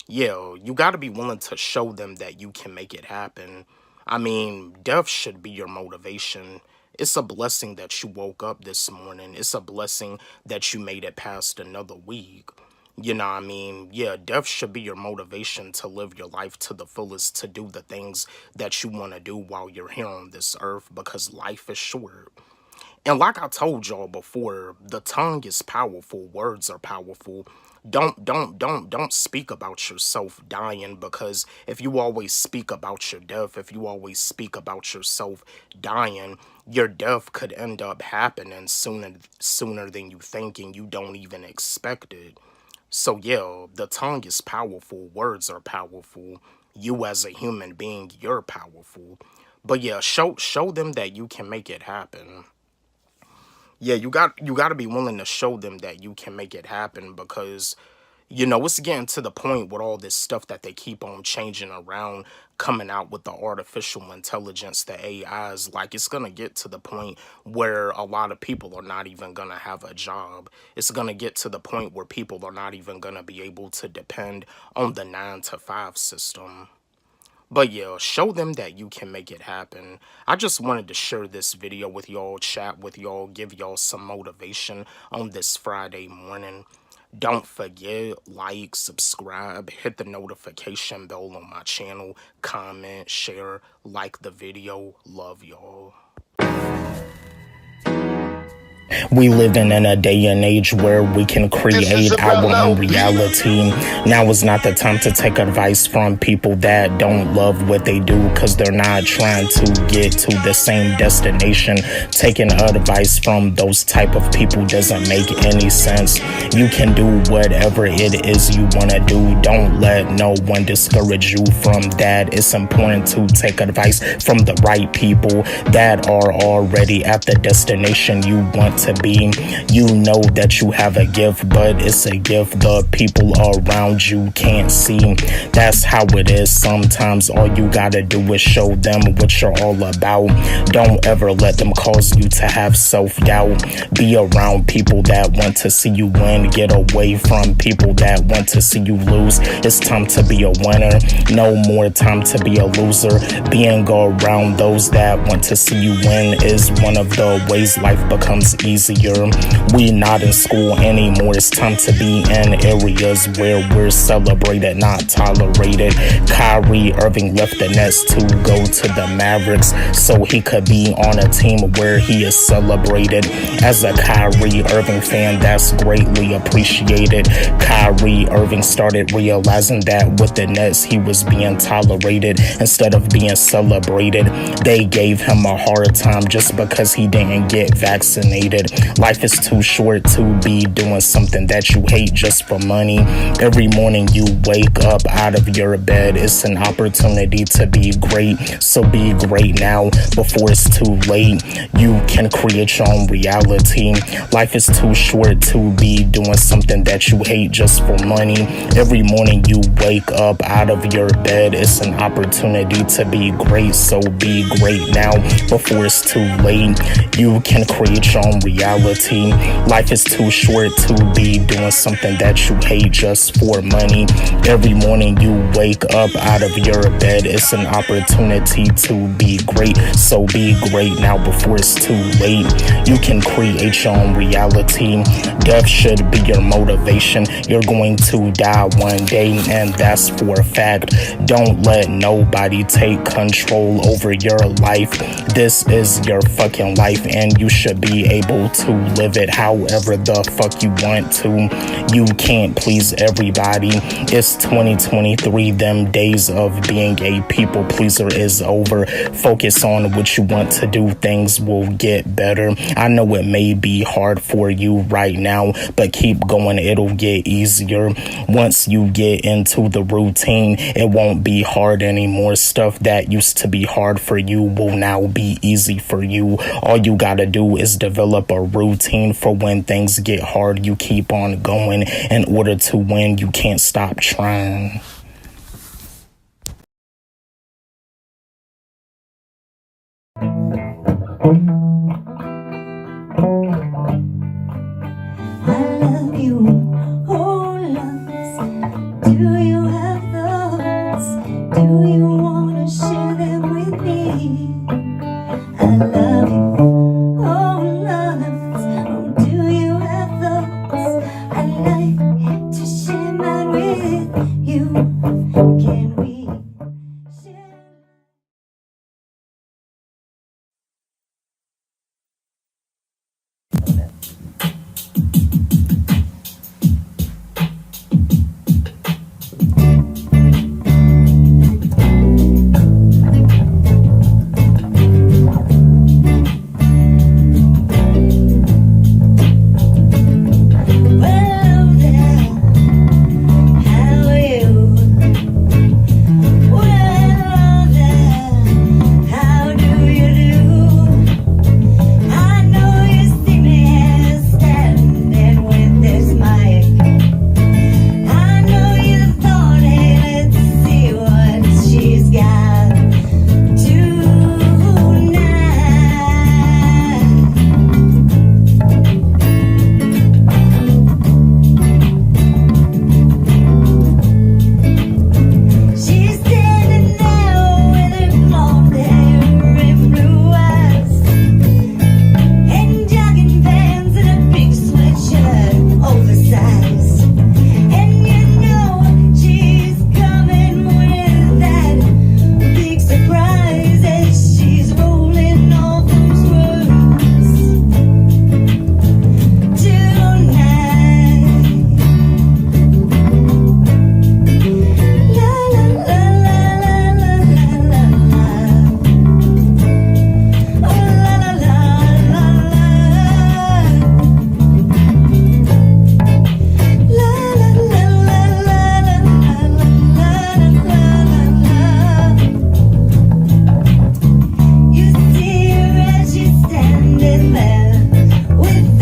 Yeah, you got to be willing to show them that you can make it happen. I mean, death should be your motivation. It's a blessing that you woke up this morning. It's a blessing that you made it past another week. You know what I mean? Yeah, death should be your motivation to live your life to the fullest, to do the things that you want to do while you're here on this earth, because life is short. And like I told y'all before, the tongue is powerful. Words are powerful. Don't speak about yourself dying, because if you always speak about your death, if you always speak about yourself dying, your death could end up happening sooner than you think, and you don't even expect it. So yeah, the tongue is powerful. Words are powerful. You as a human being, you're powerful. But yeah, show them that you can make it happen. Yeah, you got to be willing to show them that you can make it happen, because, you know, it's getting to the point with all this stuff that they keep on changing around, coming out with the artificial intelligence, the AIs. Like, it's going to get to the point where a lot of people are not even going to have a job. It's going to get to the point where people are not even going to be able to depend on the 9-to-5 system. But yeah, show them that you can make it happen. I just wanted to share this video with y'all, chat with y'all, give y'all some motivation on this Friday morning. Don't forget, like, subscribe, hit the notification bell on my channel, comment, share, like the video. Love y'all. We living in a day and age where we can create our own reality. Now is not the time to take advice from people that don't love what they do, because they're not trying to get to the same destination. Taking advice from those type of people doesn't make any sense. You can do whatever it is you want to do. Don't let no one discourage you from that. It's important to take advice from the right people that are already at the destination you want to be. You know that you have a gift, but it's a gift the people around you can't see. That's how it is. Sometimes all you gotta do is show them what you're all about. Don't ever let them cause you to have self-doubt. Be around people that want to see you win. Get away from people that want to see you lose. It's time to be a winner, no more time to be a loser. Being around those that want to see you win is one of the ways life becomes easier. We not in school anymore. It's time to be in areas where we're celebrated, not tolerated. Kyrie Irving left the Nets to go to the Mavericks so he could be on a team where he is celebrated. As a Kyrie Irving fan, that's greatly appreciated. Kyrie Irving started realizing that with the Nets he was being tolerated instead of being celebrated. They gave him a hard time just because he didn't get vaccinated. Life is too short to be doing something that you hate just for money. Every morning you wake up out of your bed, it's an opportunity to be great. So be great now before it's too late. You can create your own reality. Life is too short to be doing something that you hate just for money. Every morning you wake up out of your bed, it's an opportunity to be great. So be great now before it's too late. You can create your own reality. Life is too short to be doing something that you hate just for money. Every morning you wake up out of your bed, it's an opportunity to be great. So be great now before it's too late. You can create your own reality. Death should be your motivation. You're going to die one day, and that's for a fact. Don't let nobody take control over your life. This is your fucking life, and you should be able to live it however the fuck you want to. You can't please everybody. It's 2023. Them days of being a people pleaser is over. Focus on what you want to do. Things will get better. I know it may be hard for you right now, but keep going. It'll get easier. Once you get into the routine, it won't be hard anymore. Stuff that used to be hard for you will now be easy for you. All you gotta do is develop a routine for when things get hard. You keep on going. In order to win, you can't stop trying. I love you, oh loves. Do you have thoughts? Do you wanna share them with me? I love you, oh loves. Oh, do you have thoughts? I'd like to share mine with you. Can we share? With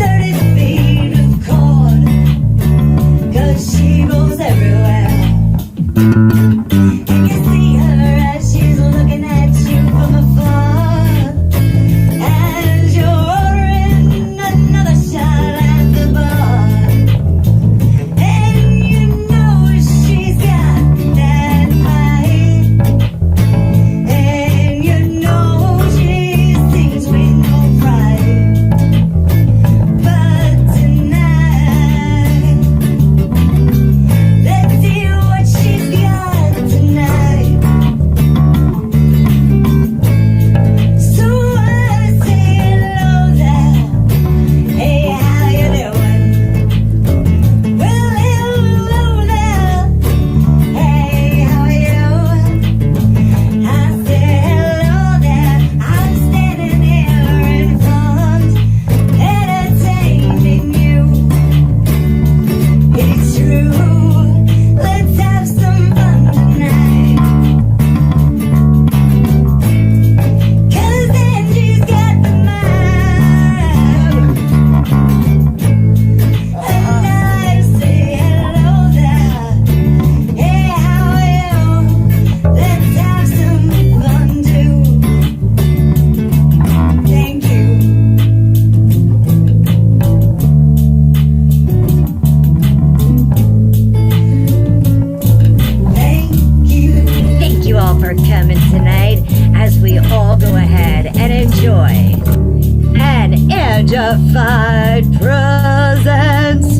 Angified presents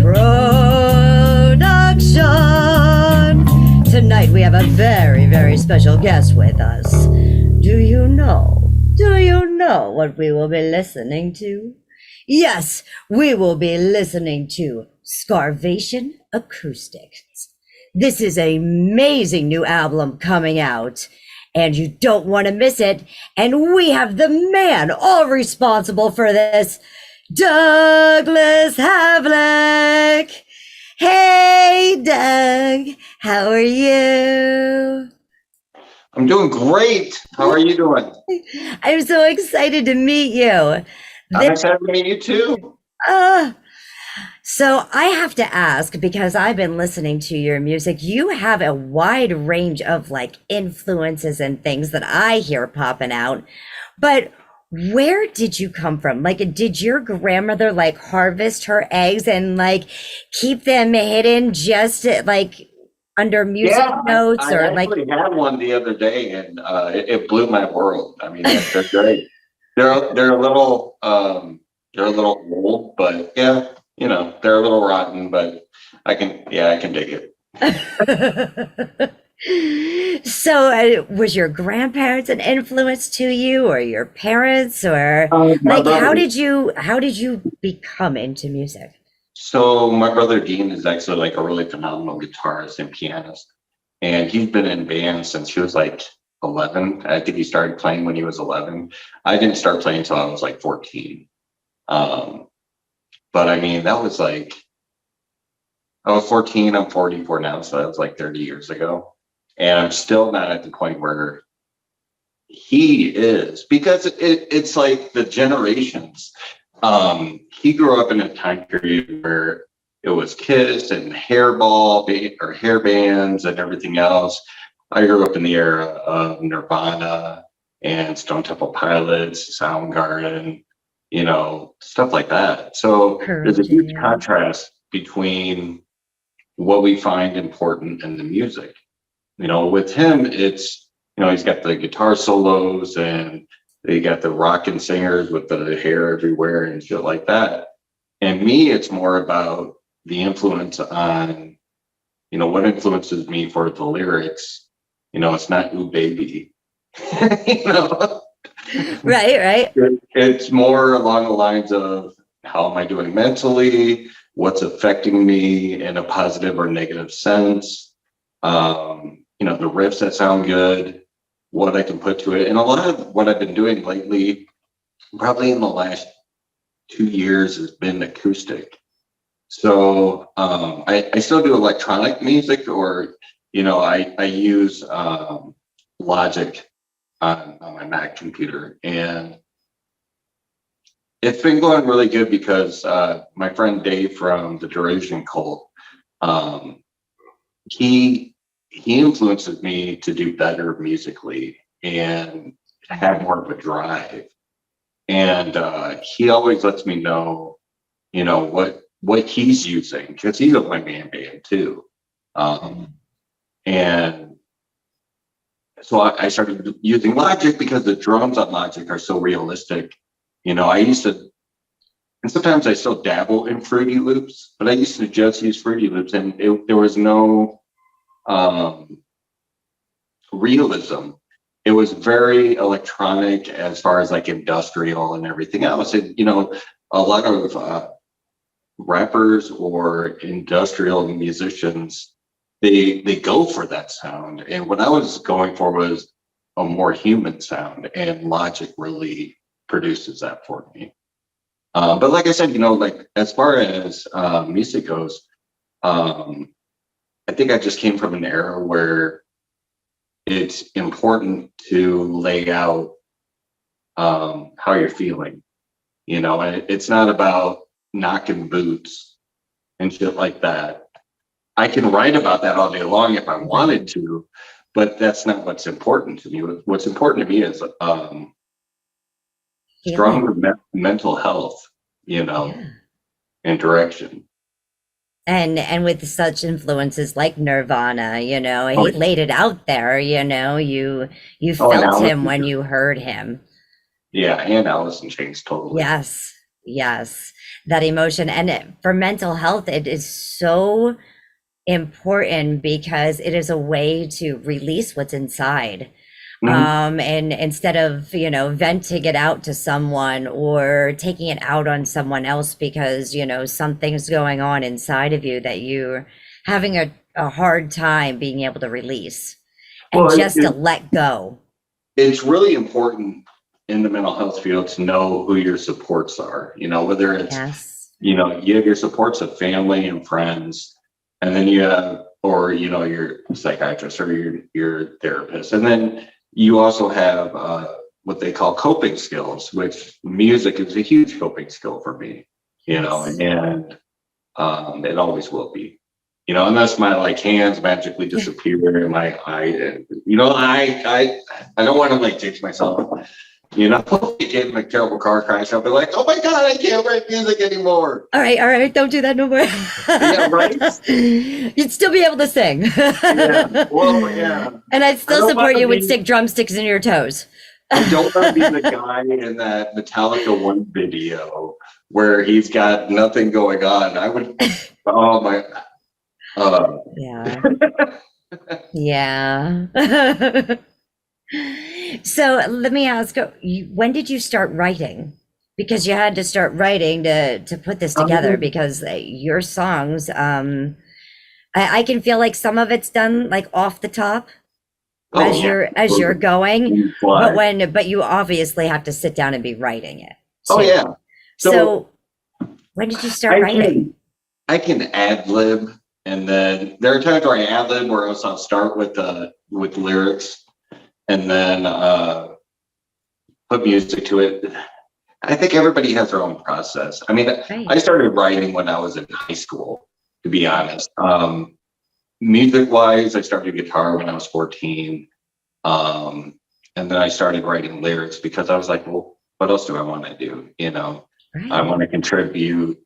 production. Tonight we have a very, very special guest with us. Do you know what we will be listening to? Yes, we will be listening to Scarvation Acoustics. This is an amazing new album coming out, and you don't want to miss it. And we have the man all responsible for this, Douglas Havlik. Hey, Doug, how are you? I'm doing great. How are you doing? I'm so excited to meet you. I'm excited to meet you too. So I have to ask, because I've been listening to your music, you have a wide range of like influences and things that I hear popping out. But where did you come from? Like, did your grandmother like harvest her eggs and like keep them hidden just like under music notes, I or like? actually had one the other day, and it blew my world. I mean, they're great. They're a little old, but yeah, you know, they're a little rotten, but I can dig it. So was your grandparents an influence to you, or your parents, or like how did you become into music? So my brother Dean is actually like a really phenomenal guitarist and pianist, and he's been in bands since he was like 11. I think he started playing when he was 11. I didn't start playing until I was like 14. But I mean, that was like, I was 14, I'm 44 now, so that was like 30 years ago. And I'm still not at the point where he is, because it's like the generations. He grew up in a time period where it was Kiss and hair bands and everything else. I grew up in the era of Nirvana and Stone Temple Pilots, Soundgarden, you know, stuff like that. So there's a huge contrast between what we find important in the music. You know, with him, it's, you know, he's got the guitar solos and they got the rockin' singers with the hair everywhere and shit like that. And me, it's more about the influence on, you know, what influences me for the lyrics. You know, it's not "Ooh Baby," you know. Right. It's more along the lines of how am I doing mentally, what's affecting me in a positive or negative sense. You know, the riffs that sound good, what I can put to it. And a lot of what I've been doing lately, probably in the last 2 years, has been acoustic. So I still do electronic music, or, you know, I use Logic on my Mac computer. And it's been going really good because my friend Dave from the Derision Cult, he influences me to do better musically and have more of a drive. And he always lets me know, you know, what he's using, because he's a one-man band too. And so I started using Logic because the drums on Logic are so realistic. You know, I used to, and sometimes I still dabble in Fruity Loops, but I used to just use Fruity Loops, and there was no realism. It was very electronic as far as like industrial and everything else. And, you know, a lot of rappers or industrial musicians, they go for that sound. And what I was going for was a more human sound, and Logic really produces that for me. But like I said, you know, like as far as music goes, I think I just came from an era where it's important to lay out how you're feeling, you know, and it's not about knocking boots and shit like that. I can write about that all day long if I wanted to, but that's not what's important to me. What's important to me is stronger mental health, you know, and direction. And with such influences like Nirvana, you know, he laid it out there, you know, you felt him when you heard him. Yeah, and Alice in Chains, totally. Yes. Yes, that emotion. And for mental health, it is so important because it is a way to release what's inside. And instead of, venting it out to someone or taking it out on someone else because, something's going on inside of you that you're having a hard time being able to release and Well, just to let go. it's really important in the mental health field to know who your supports are, whether it's, Yes. you have your supports of family and friends, and then you have, or, your psychiatrist or your therapist. And then you also have what they call coping skills, which music is a huge coping skill for me, Yes. and it always will be. Unless my hands magically disappear and my eye, I don't want to jinx myself. Get in a terrible car crash, I'll be like, oh my God, I can't write music anymore. All right, don't do that no more. Yeah, right? You'd still be able to sing. Yeah, well, yeah. And I'd still support you with be- stick drumsticks in your toes. I don't want to be the guy in that Metallica One video where he's got nothing going on. I would, oh my, Yeah. Yeah. So let me ask, when did you start writing? Because you had to start writing to put this together because your songs, I can feel like some of it's done off the top as you're going, but you obviously have to sit down and be writing it too. Oh yeah. So when did you start writing? I can ad lib, and then there are times where I ad lib where I'll start with lyrics and then put music to it. I think everybody has their own process. I mean, Right. I started writing when I was in high school, to be honest. Music wise, I started guitar when I was 14. And then I started writing lyrics because I was like, well, what else do I want to do? Right. I want to contribute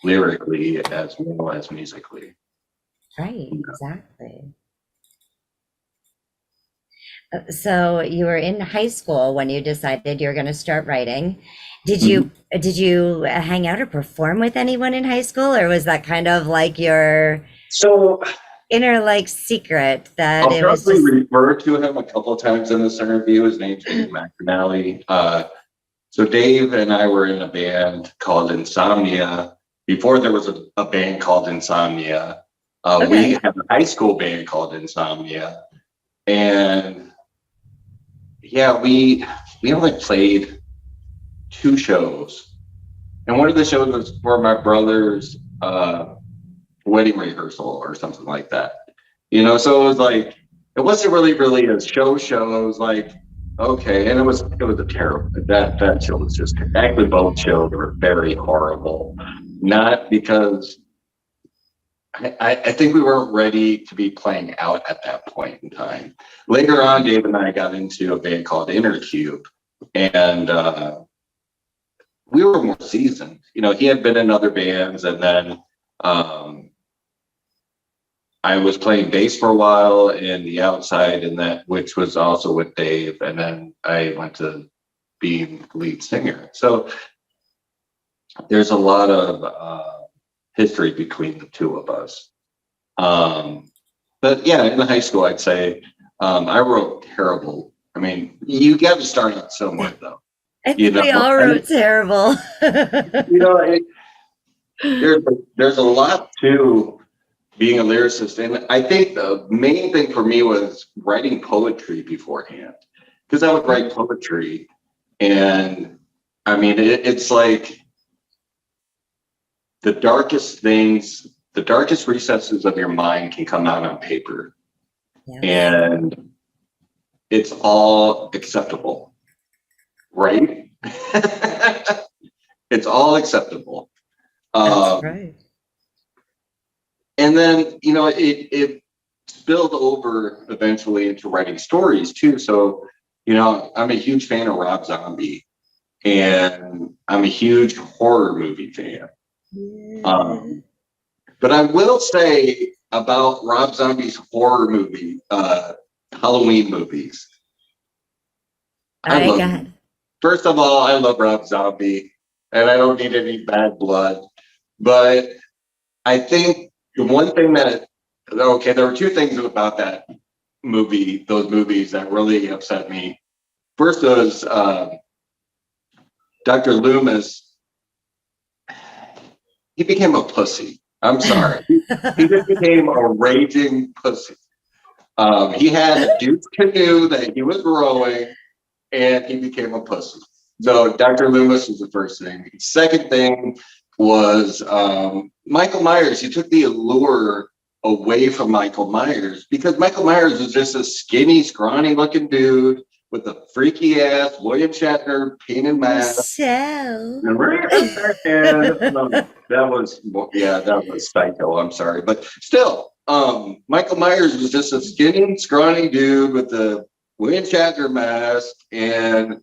lyrically as well as musically. Right, exactly. So you were in high school when you decided you were going to start writing. Did you hang out or perform with anyone in high school, or was that kind of your inner secret that I'll it was probably just refer to him a couple of times in this interview. His name's Dave McInally. So Dave and I were in a band called Insomnia. Before there was a band called Insomnia. We had a high school band called Insomnia. And yeah, we only played 2 shows. And one of the shows was for my brother's wedding rehearsal or something like that. So it was it wasn't really a show. It was okay. And it was a terrible, that show was just, actually both shows were very horrible. Not because I think we weren't ready to be playing out at that point in time. Later on, Dave and I got into a band called Intercube, and we were more seasoned. He had been in other bands, and then I was playing bass for a while in the Outside, and that, which was also with Dave, and then I went to being lead singer. So there's a lot of history between the two of us. But yeah, in high school, I'd say I wrote terrible. I mean, you got to start out somewhere, though. I think we all wrote terrible. There's a lot to being a lyricist, and I think the main thing for me was writing poetry beforehand, because I would write poetry, and I mean, it's the darkest things, the darkest recesses of your mind can come out on paper. Yeah. And it's all acceptable, right? It's all acceptable. That's right. And then, it spilled over eventually into writing stories too. So, I'm a huge fan of Rob Zombie, and I'm a huge horror movie fan. But I will say about Rob Zombie's horror movie, Halloween movies. First of all, I love Rob Zombie. and I don't need any bad blood. But I think the one thing that, okay, there were two things about that movie, those movies that really upset me. First was Dr. Loomis. He became a pussy. I'm sorry. He just became a raging pussy. He had a Duke's canoe that he was rowing, and he became a pussy. So Dr. Loomis was the first thing. The second thing was Michael Myers. He took the allure away from Michael Myers, because Michael Myers was just a skinny, scrawny looking dude with a freaky ass William Shatner painted mask. So And that was psycho. I'm sorry, but still, Michael Myers was just a skinny, scrawny dude with the William Shatner mask, and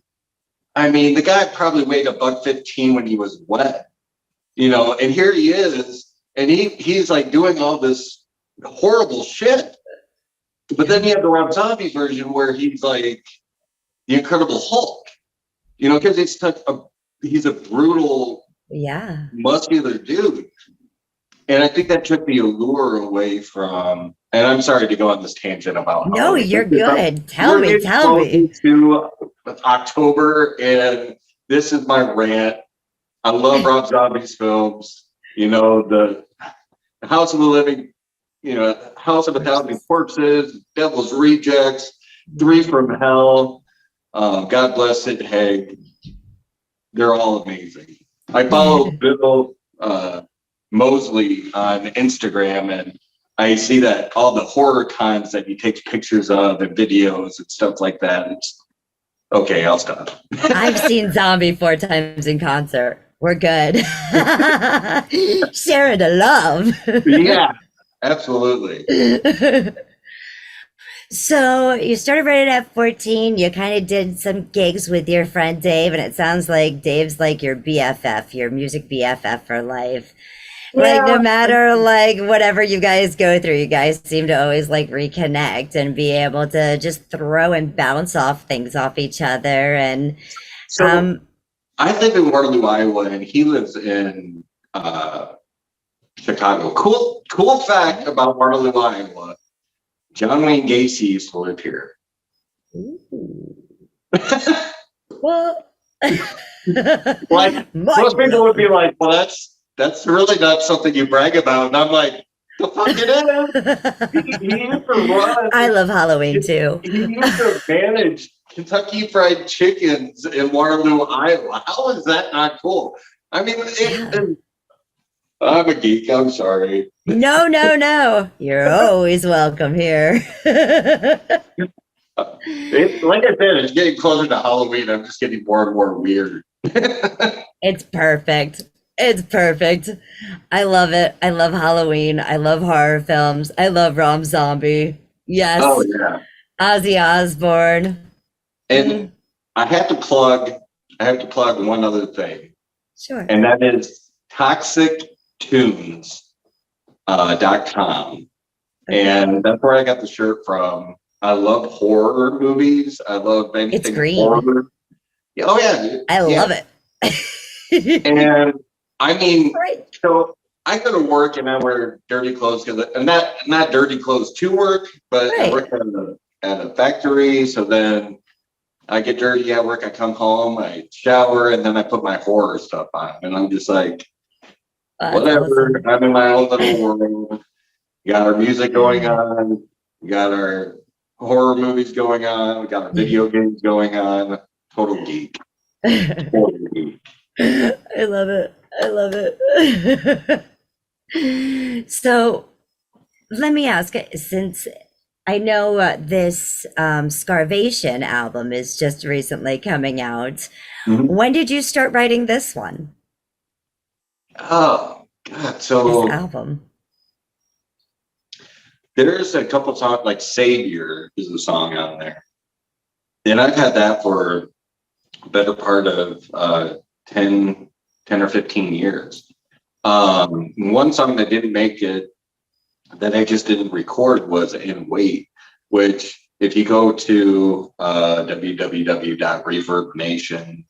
I mean, the guy probably weighed $115 when he was wet, you know. And here he is, and he's like doing all this horrible shit. But then you have the Rob Zombie version where he's like the Incredible Hulk, you know, because he's a brutal, muscular dude. And I think that took the allure away from, and I'm sorry to go on this tangent about. No, you're good. Tell me. To October, and this is my rant. I love Rob Zombie's films. You know, the House of the Living, you know, House of a Thousand Corpses, Devil's Rejects, Three from Hell, God Bless Sid Haig. They're all amazing. I follow Bill Mosley on Instagram, and I see that all the horror cons that he takes pictures of and videos and stuff like that. Okay, I'll stop. I've seen Zombie 4 times in concert. We're good. Sharing the love. Yeah, absolutely. So you started writing at 14. You kind of did some gigs with your friend Dave, and it sounds like Dave's like your BFF, your music BFF for life. Like no matter like whatever you guys go through, you guys seem to always like reconnect and be able to just throw and bounce off things off each other. And so I live in Waterloo, Iowa, and he lives in Chicago. Cool fact about Waterloo, Iowa. John Wayne Gacy used to live here. Well, like most people would be like, well, that's really not something you brag about. And I'm like, the fuck it is. He used to run. I love Halloween too. He used to manage Kentucky Fried Chickens in Waterloo, Iowa. How is that not cool? I mean, I'm a geek. I'm sorry. No. You're always welcome here. Like I said, it's getting closer to Halloween. I'm just getting more and more weird. It's perfect. I love it. I love Halloween. I love horror films. I love Rob Zombie. Yes. Oh yeah. Ozzy Osbourne. And I have to plug one other thing. Sure. And that is toxictunes.com. And that's where I got the shirt from. I love horror movies. I love anything it's green. Horror. Oh yeah. I love it. And I mean, so I go to work and I wear dirty clothes because I'm not dirty clothes to work, but I work at a factory. So then I get dirty at work. I come home, I shower, and then I put my horror stuff on. And I'm just like, whatever. Awesome. I'm in my own little world. We got our music going on. We got our horror movies going on. We got our video games going on. Total geek. Total geek. I love it. So let me ask, since I know this Scarvation album is just recently coming out, when did you start writing this one? Oh, God. So this album. There's a couple songs, like Savior is a song on there. And I've had that for a better part of 10 or 15 years. One song that didn't make it, that I just didn't record, was In Wait, which if you go to www.reverbnation.com,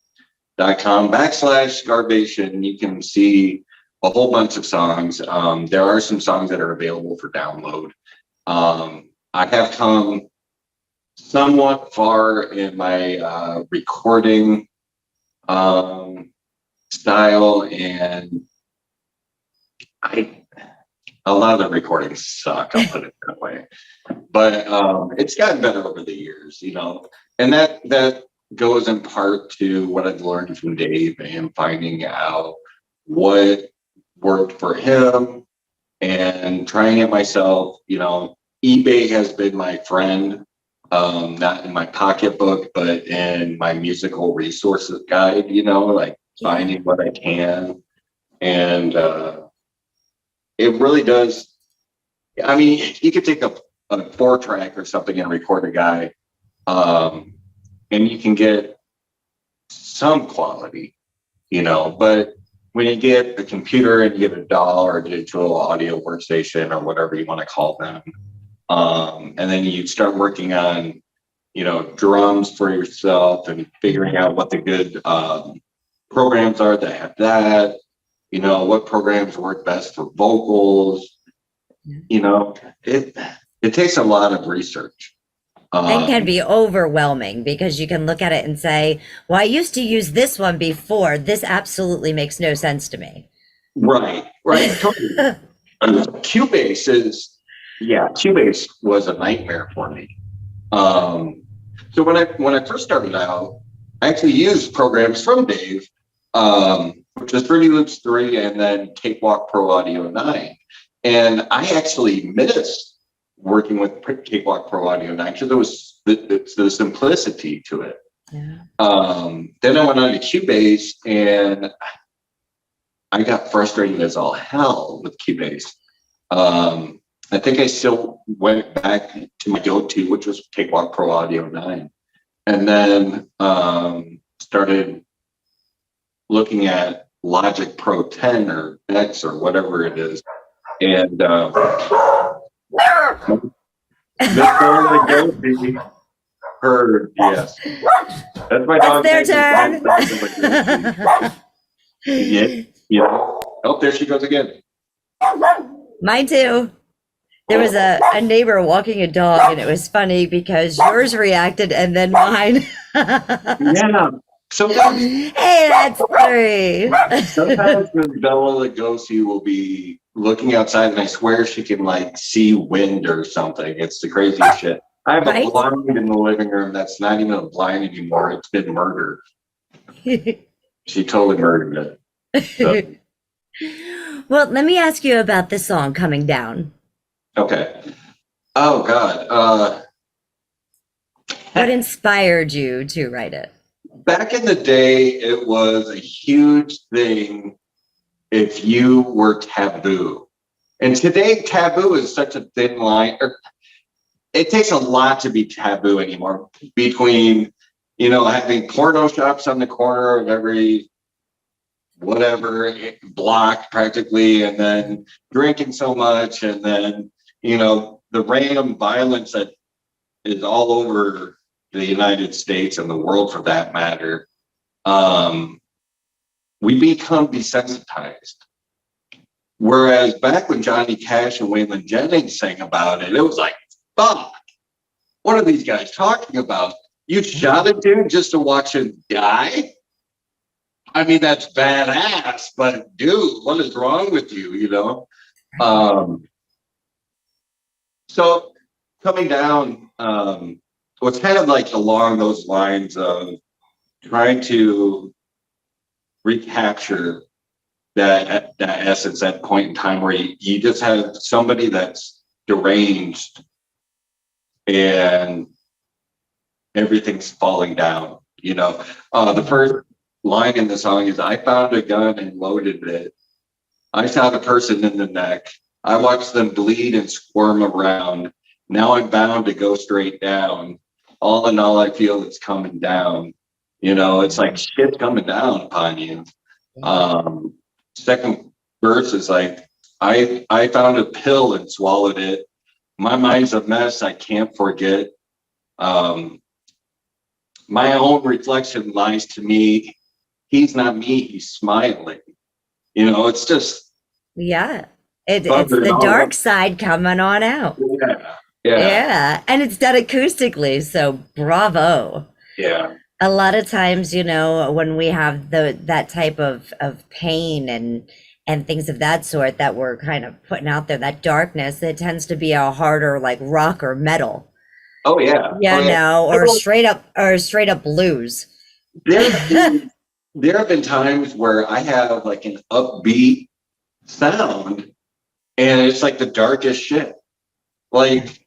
Scarvation. You can see a whole bunch of songs. There are some songs that are available for download. I have come somewhat far in my recording style, and a lot of the recordings suck, I'll put it that way. But it's gotten better over the years, you know, and that goes in part to what I've learned from Dave and finding out what worked for him and trying it myself. You know, eBay has been my friend, not in my pocketbook, but in my musical resources guide, you know, like finding what I can. And it really does. I mean, you could take a 4-track or something and record a guy, and you can get some quality, you know, but when you get a computer and you get a DAW or a digital audio workstation or whatever you want to call them, and then you start working on, you know, drums for yourself and figuring out what the good programs are that have that, you know, what programs work best for vocals, you know, it takes a lot of research. And can be overwhelming because you can look at it and say, well, I used to use this one before. This absolutely makes no sense to me. Right. Totally. Cubase was a nightmare for me. So when I first started out, I actually used programs from Dave, which is 3D Loops 3 and then Cakewalk Pro Audio 9. And I actually missed working with Cakewalk Pro Audio 9 because there was the simplicity to it. Yeah. Then I went on to Cubase and I got frustrated as all hell with Cubase. I think I still went back to my go-to, which was Cakewalk Pro Audio 9. And then started looking at Logic Pro 10 or X or whatever it is. And heard, yes. That's my dog. It's their turn. Yeah. Oh, there she goes again. Mine too. There was a neighbor walking a dog, and it was funny because yours reacted and then mine. Yeah. Sometimes, hey, that's three. Sometimes when Bella Lugosi will be looking outside, and I swear she can like see wind or something. It's the craziest shit. I have a blind in the living room that's not even a blind anymore. It's been murdered. She totally murdered it. So. Well, let me ask you about this song, Coming Down. Okay. Oh, God. What inspired you to write it? Back in the day, it was a huge thing if you were taboo. And today, taboo is such a thin line. It takes a lot to be taboo anymore, between, you know, having porno shops on the corner of every whatever block practically, and then drinking so much, and then, you know, the random violence that is all over the United States and the world for that matter. We become desensitized. Whereas back when Johnny Cash and Waylon Jennings sang about it, it was like, fuck, what are these guys talking about? You shot a dude just to watch him die? I mean, that's badass, but dude, what is wrong with you, you know? So Coming Down was kind of like along those lines of trying to recapture that essence, that point in time where you just have somebody that's deranged and everything's falling down, you know. The first line in the song is, I found a gun and loaded it. I shot a person in the neck. I watched them bleed and squirm around. Now I'm bound to go straight down. All in all, I feel it's coming down. You know, it's like shit's coming down upon you. Second verse is like, I found a pill and swallowed it. My mind's a mess, I can't forget. My own reflection lies to me. he's not me, he's smiling. You know, it's just Yeah. It's bubbling the all dark up. side coming on out. Yeah. Yeah. Yeah. And it's done acoustically, so bravo. Yeah. A lot of times, you know, when we have that type of pain and things of that sort that we're kind of putting out there, that darkness, it tends to be a harder like rock or metal, Oh yeah. you Oh, yeah. know, or straight up blues. There have been times where I have like an upbeat sound and it's like the darkest shit. Like,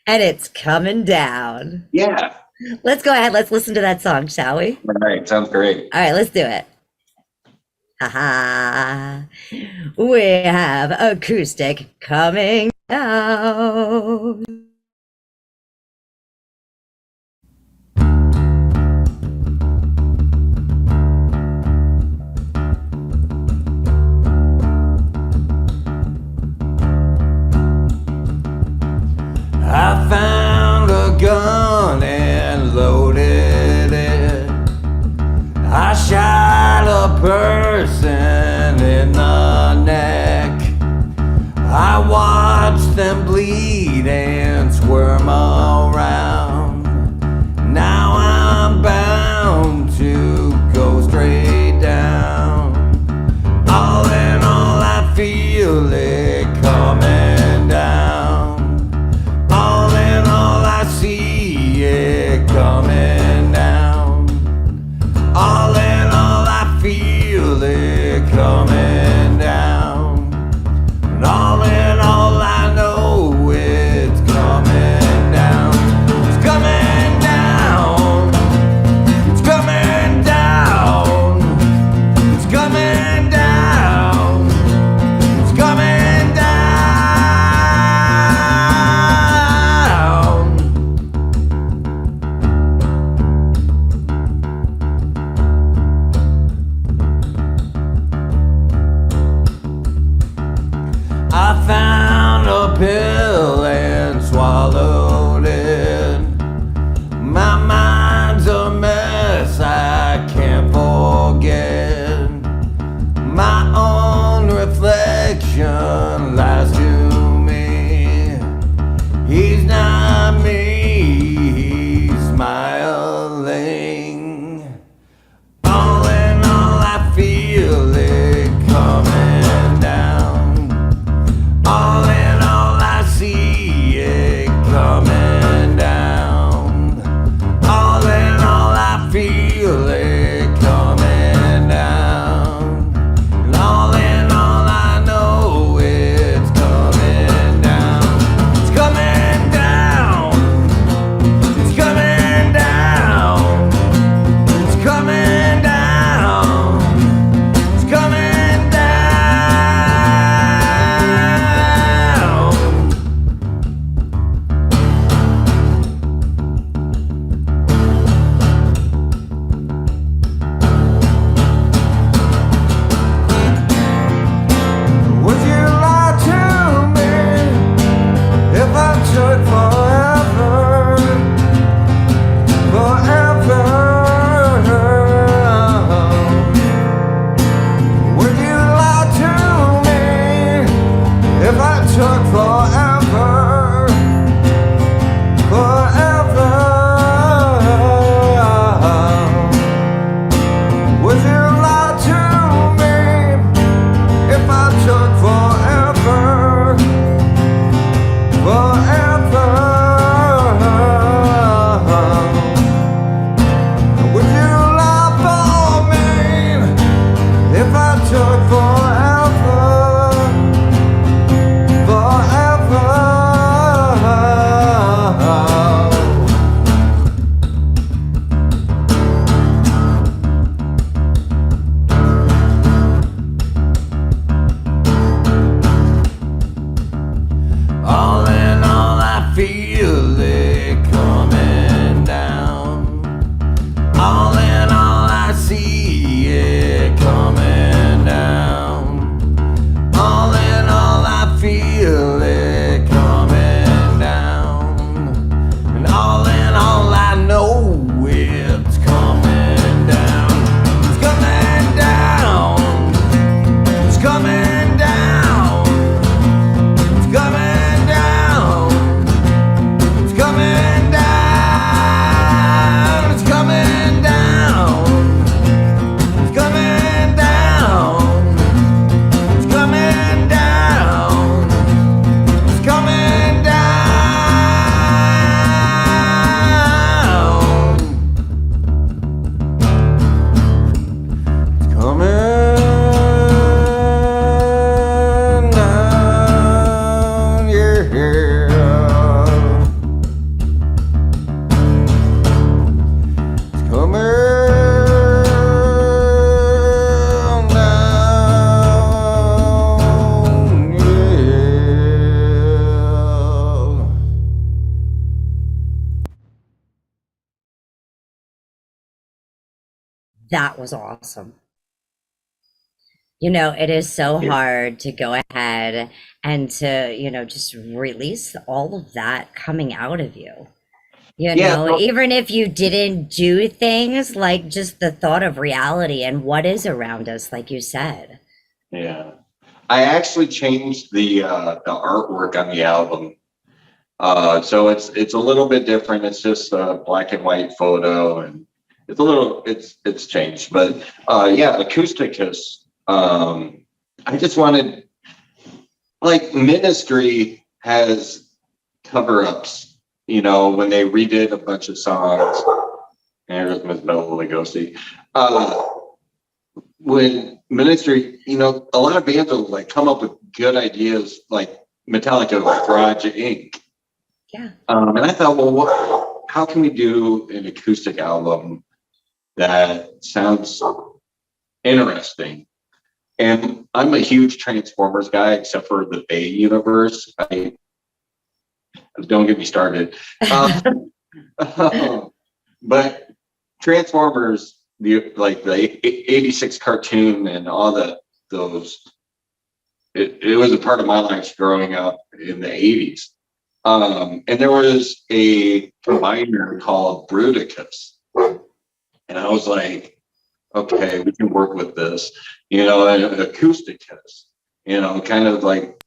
And it's coming down. yeah. Let's go ahead. Let's listen to that song, shall we? All right. Sounds great. All right, let's do it. Haha. We have acoustic coming out. I found a gun and loaded it. I shot a person in the neck. I watched them bleed and squirm around. Now I'm bound to go straight down. All in all, I feel it coming down. All in all, I see it coming down. All in all, I feel it coming down. And all in all, I know it's coming down. It's coming down. It's coming down. It's coming down. It's coming down. I found a pill and swallowed it. My mind's a mess I can't forget. My own reflection lies to me. He's not me, he's smiling. All in all, I feel it coming down. All in all, I see it coming down. All in all, I feel it coming down. And all in all, I know it That was awesome. You know, it is so hard to go ahead and to, you know, just release all of that coming out of you. You know, even if you didn't do things, like just the thought of reality and what is around us, like you said. Yeah. I actually changed the artwork on the album. So it's a little bit different. It's just a black and white photo, and it's changed. But yeah, Acousticus. I just wanted, like, Ministry has cover-ups, you know, when they redid a bunch of songs. And there's Miss Bella Lugosi. When Ministry, you know, a lot of bands will like come up with good ideas, like Metallica, like Garage Inc. Yeah. And I thought, well, how can we do an acoustic album that sounds interesting? And I'm a huge Transformers guy, except for the Bay universe. Don't get me started. But Transformers, the 86 cartoon and all those, it was a part of my life growing up in the 80s. And there was a combiner called Bruticus. And I was like, okay, we can work with this, you know, and Acousticus, you know, kind of like,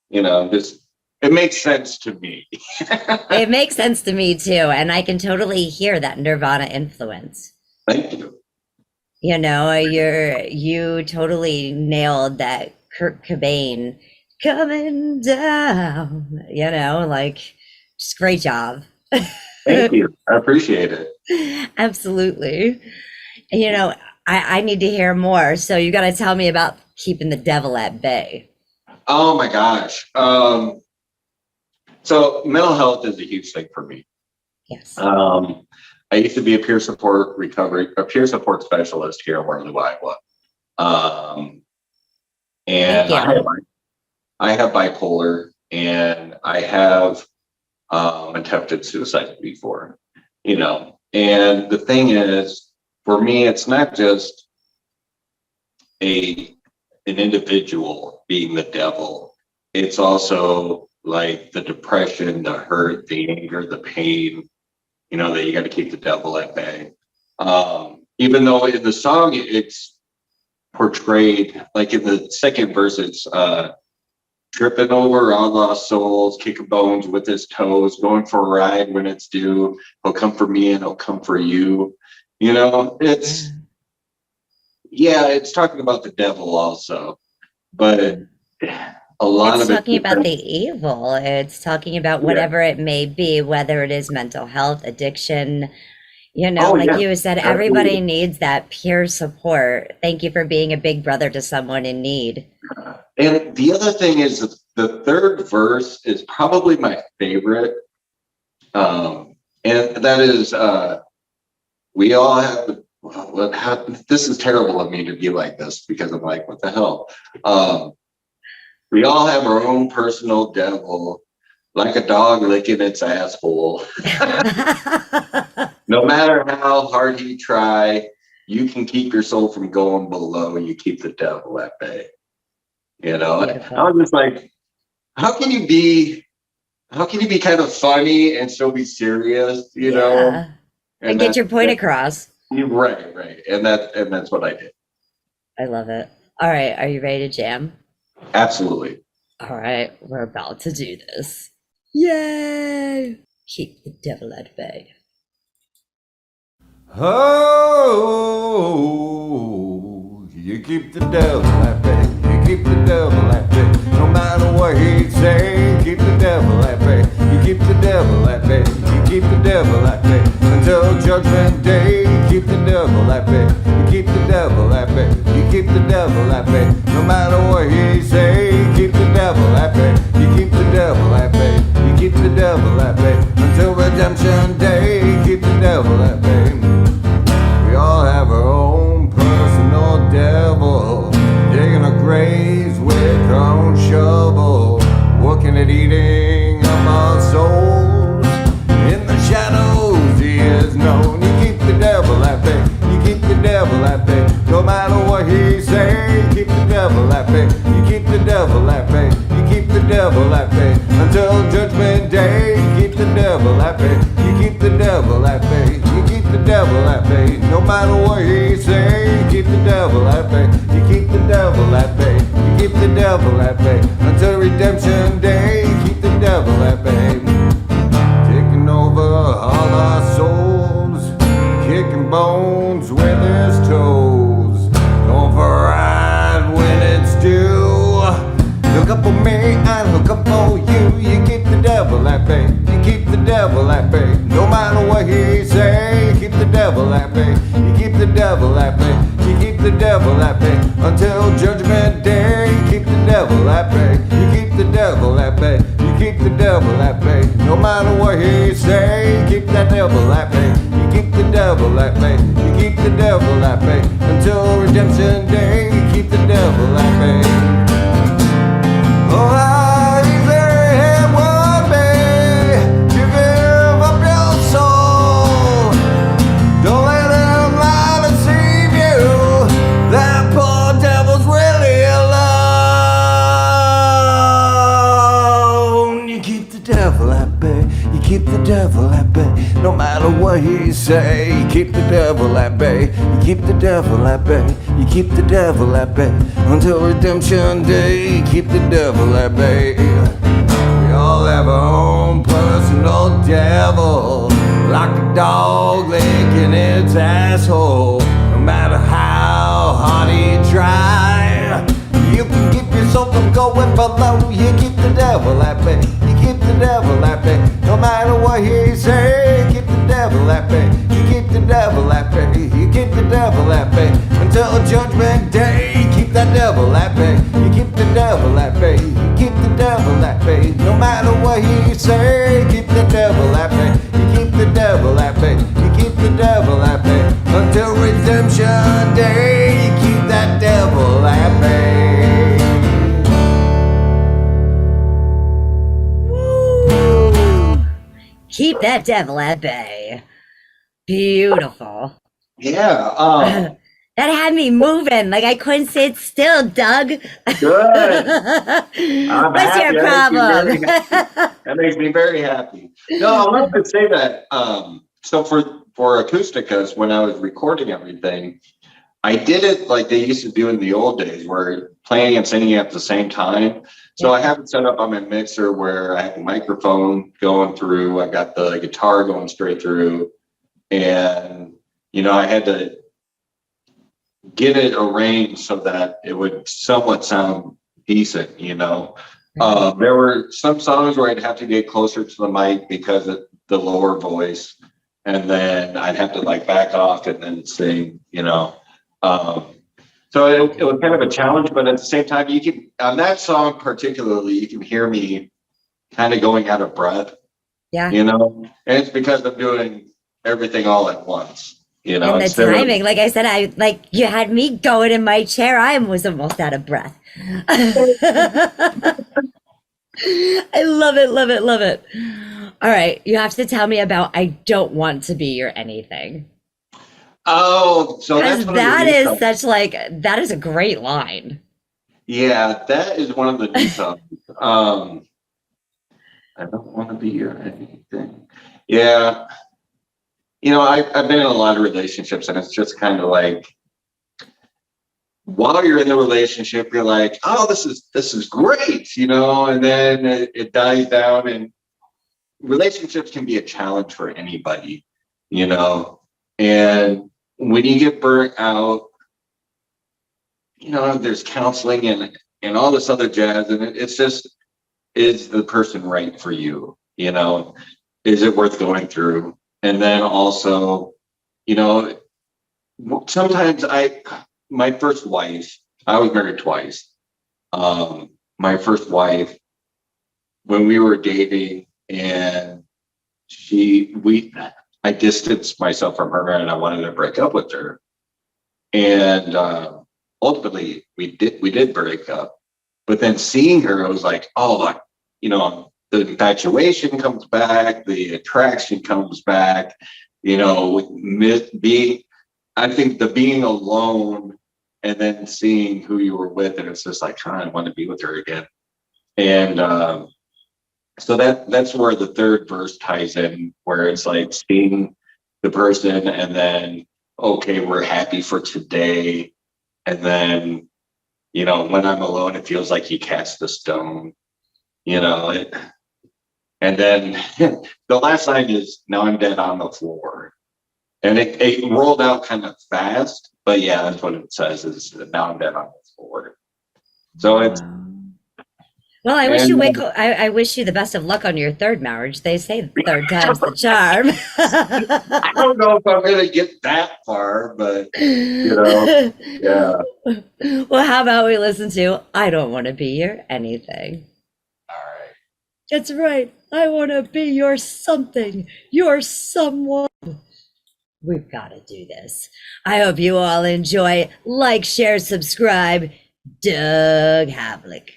you know, just, it makes sense to me. It makes sense to me too. And I can totally hear that Nirvana influence. Thank you. You know, you totally nailed that Kurt Cobain coming down, you know, like, just great job. Thank you. I appreciate it. Absolutely. You know, I need to hear more. So you got to tell me about keeping the devil at bay. Oh my gosh. So mental health is a huge thing for me. Yes. I used to be a peer support specialist here in Waterloo, Iowa. And I have bipolar, and I have attempted suicide before, you know. And the thing is, for me, it's not just an individual being the devil. It's also like the depression, the hurt, the anger, the pain, you know, that you got to keep the devil at bay. Even though in the song it's portrayed, like in the second verse, it's tripping over all lost souls, kicking bones with his toes, going for a ride when it's due. He'll come for me and he'll come for you. You know, it's talking about the devil also, but a lot of it's talking about the evil. It's talking about whatever it may be, whether it is mental health, addiction, you know, you said, everybody needs that peer support. Thank you for being a big brother to someone in need. And the other thing is the third verse is probably my favorite. And that is, we all have, this is terrible of me to be like this, because I'm like, what the hell? We all have our own personal devil, like a dog licking its asshole. No matter how hard you try, you can keep your soul from going below. You keep the devil at bay. You know, beautiful. I was just like, how can you be kind of funny and still be serious? You know, and get your point across. Right, and that's what I did. I love it. All right, are you ready to jam? Absolutely. All right, we're about to do this. Yay! Keep the devil at bay. Oh, you keep the devil at bay. You keep the devil at bay. No matter what he'd say, keep the devil at bay. You keep the devil at bay. You keep the devil at bay. Until judgment day, keep the devil at bay. You keep the devil at bay. You keep the devil at bay. No matter what he say, keep the devil at bay. You keep the devil at bay. You keep the devil at bay. Until redemption day, keep the devil at bay. We all have our own personal devil, digging our graves with our own shovel, working at eating up our souls. In the shadows he is known. You keep the devil at bay. You keep the devil You keep the devil at bay. You keep the devil at bay until judgment day. You keep the devil at bay. You keep the devil at bay. You keep the devil at bay. No matter what he say, you keep the devil at bay. You keep the devil at bay. You keep the devil at bay until redemption day. You keep the devil at bay. Taking over all our souls, kicking bones with his toes. Going for a ride when it's due. Look up for me and look up for you. You keep the devil at bay. You keep the devil at bay. No matter what he say, you keep the devil at bay. You keep the devil at bay. You keep the devil at bay until judgment day. You keep the devil at bay. You keep the devil at bay. You keep the devil at bay. No matter what he say, you keep that devil at bay. You keep the devil at bay. You keep the devil at bay until redemption day. You keep the devil at bay. Oh, how easy it would be to give up your soul. Don't let him lie to deceive you. That poor devil's really alone. You keep the devil at bay. You keep the devil at bay. No matter what he say, you keep the devil at bay. You keep the devil at bay. You keep the devil at bay until redemption day. You keep the devil at bay. We all have our own personal devil, like a dog licking its asshole. No matter how hard he try, you can keep yourself from going below. You keep the devil at bay. You keep the devil at bay. No matter what he say, keep the devil at bay. You keep the devil at bay. You keep the devil at bay until judgment day. You keep that devil at bay. You keep the devil at bay. You keep the devil at bay. No matter what he say, keep the devil at bay. You keep the devil at bay. You keep the devil at bay until redemption day. You keep that devil at bay. Keep that devil at bay. Beautiful. Yeah. That had me moving. Like I couldn't sit still, Doug. Good. I'm What's happy. your problem? That makes me very happy. No, I wanted to say that. So for Acousticas, when I was recording everything, I did it like they used to do in the old days, where playing and singing at the same time. So I have it set up on my mixer where I have a microphone going through. I got the guitar going straight through, and I had to get it arranged so that it would somewhat sound decent. There were some songs where I'd have to get closer to the mic because of the lower voice, and then I'd have to like back off and then sing. So it was kind of a challenge, but at the same time, you can, on that song particularly, you can hear me kind of going out of breath. Yeah. And it's because I'm doing everything all at once. And the timing, like I said, you had me going in my chair. I was almost out of breath. I love it, love it, love it. All right, you have to tell me about "I Don't Want to Be Your Anything." Oh, so that's that is a great line. Yeah, that is one of the new songs. I don't want to be your anything. Yeah. I've been in a lot of relationships, and it's just kind of like, while you're in the relationship, you're like, oh, this is great, and then it dies down, and relationships can be a challenge for anybody, and when you get burnt out, there's counseling and all this other jazz, and it's just, is the person right for you? Is it worth going through? And then also, sometimes my first wife, I was married twice. My first wife, when we were dating, and I distanced myself from her, and I wanted to break up with her. And ultimately, we did break up. But then seeing her, I was like, oh, the infatuation comes back, the attraction comes back. I think the being alone and then seeing who you were with, and it's just like, I want to be with her again. And so that's where the third verse ties in, where it's like seeing the person, and then, okay, we're happy for today. And then, you know, when I'm alone, it feels like he cast the stone, you know, and then the last line is, now I'm dead on the floor. And it rolled out kind of fast, but yeah, that's what it says, is now I'm dead on the floor. So it's, well, I wish you I wish you the best of luck on your third marriage. They say third time's the charm. I don't know if I'm going to get that far, but, you know, yeah. Well, how about we listen to I Don't Want to Be Your Anything? All right. That's right. I want to be your something, your someone. We've got to do this. I hope you all enjoy. Like, share, subscribe. Doug Havlik.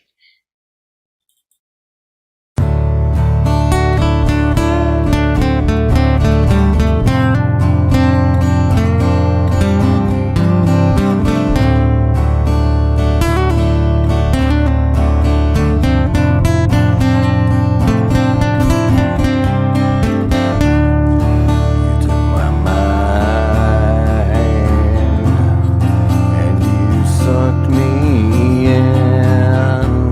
Sucked me in.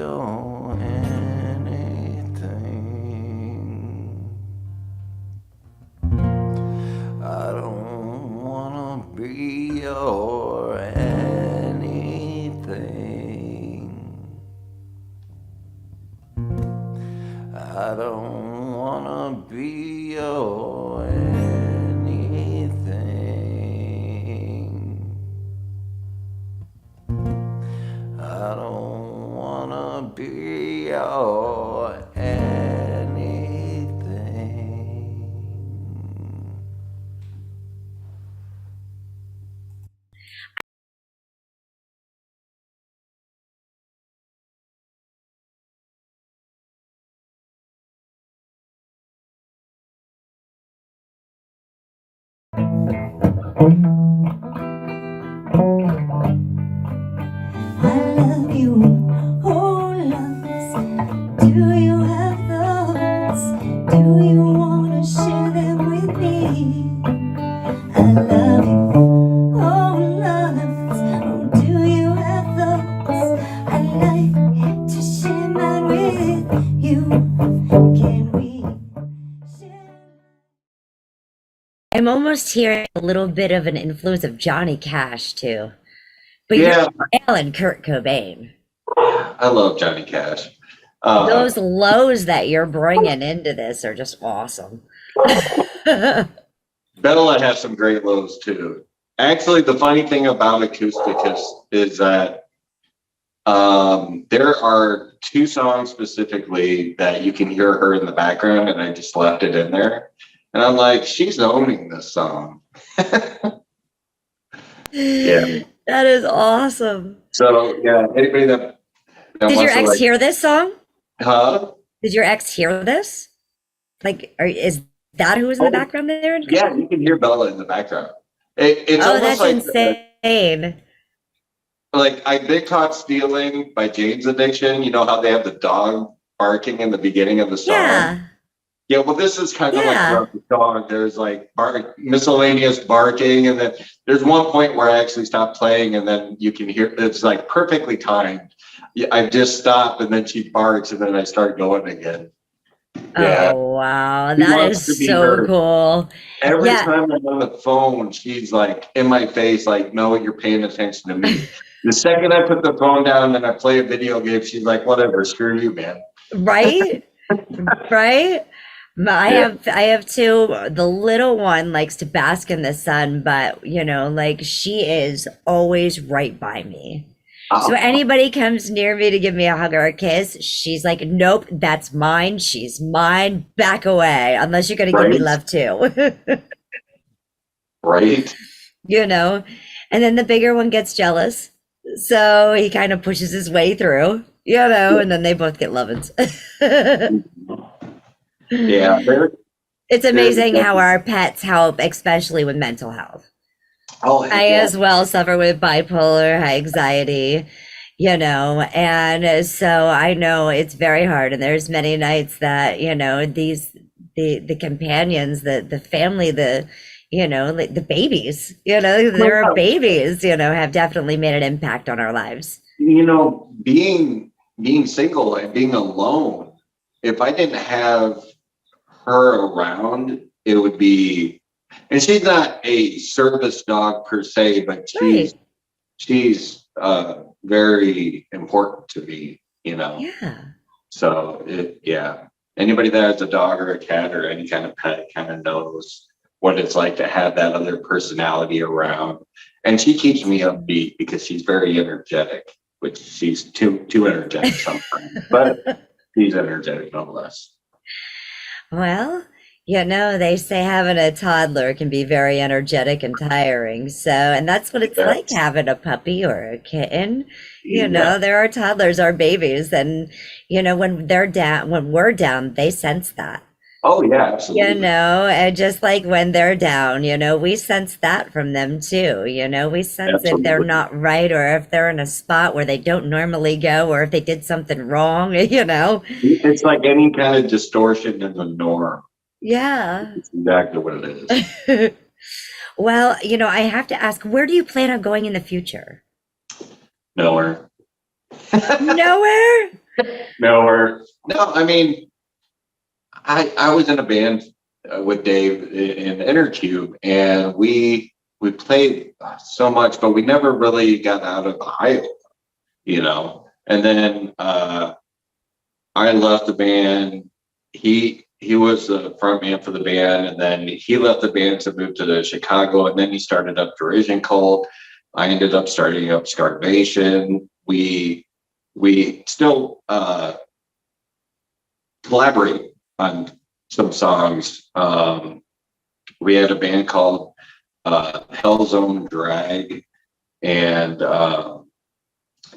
your anything. I don't wanna be your anything. I don't wanna be your anything. I don't wanna be your anything. I love you, oh loves. Do you have thoughts? Do you wanna share them with me? I love you, oh loves. Oh, do you have thoughts? I'd like to share mine with you. Can we share? I'm almost hearing a little bit of an influence of Johnny Cash too. But Yeah, you're Alan Kurt Cobain. I love Johnny Cash. Those lows that you're bringing into this are just awesome. Bella has some great lows too. Actually, the funny thing about Acousticus is that there are two songs specifically that you can hear her in the background, and I just left it in there. And I'm like, she's owning this song. Yeah. That is awesome. So yeah, anybody that Did your wants to ex like, hear this song? huh? Did your ex hear this? Like, is that who was in the background there? Yeah, you can hear Bella in the background. It's Oh, almost that's like insane. like I've been caught stealing by Jane's Addiction. You know how they have the dog barking in the beginning of the song? Yeah. Yeah, well, this is kind of like Yeah. throughout the song. There's like miscellaneous barking, and then there's one point where I actually stop playing, and then you can hear it's like perfectly timed. Yeah, I just stop, and then she barks, and then I start going again. Yeah, Oh, wow. She That wants to is be so heard. cool. every Yeah. time I'm on the phone, she's like in my face, like, "No, you're paying attention to me." The second I put the phone down and I play a video game, she's like, "Whatever, screw you, man." Right? Right? I Yeah. have two. The little one likes to bask in the sun, but like she is always right by me. So anybody comes near me to give me a hug or a kiss, she's like, "Nope, that's mine. She's mine. Back away, unless you're gonna give me Right. love too." Right? And then the bigger one gets jealous, so he kind of pushes his way through, and then they both get lovins. Yeah. It's amazing how our pets help, especially with mental health. Oh, I yeah. as well suffer with bipolar anxiety, and so I know it's very hard. And there's many nights that, the companions, the family, like the babies, there are babies, have definitely made an impact on our lives. Being single and being alone, if I didn't have her around, it would be, and she's not a service dog per se, but she's very important to me, Yeah. So anybody that has a dog or a cat or any kind of pet kind of knows what it's like to have that other personality around. And she keeps me upbeat because she's very energetic, which she's too energetic sometimes, but she's energetic nonetheless. Well, they say having a toddler can be very energetic and tiring. So, and that's what it's like having a puppy or a kitten. There are toddlers, are babies, and when we're down, they sense that. Oh yeah, absolutely. And just like when they're down, we sense that from them too. We sense if they're Absolutely. not right, or if they're in a spot where they don't normally go, or if they did something wrong, It's like any kind of distortion in the norm. Yeah. It's exactly what it is. Well, I have to ask, where do you plan on going in the future? Nowhere. Nowhere? No, I mean, I was in a band with Dave in Intercube, and we played so much, but we never really got out of the high, you know. And then I left the band. He was the front man for the band, and then he left the band to move to Chicago, and then he started up Derision Cult. I ended up starting up Scarvation. We still collaborate on some songs. We had a band called Hellzone Drag and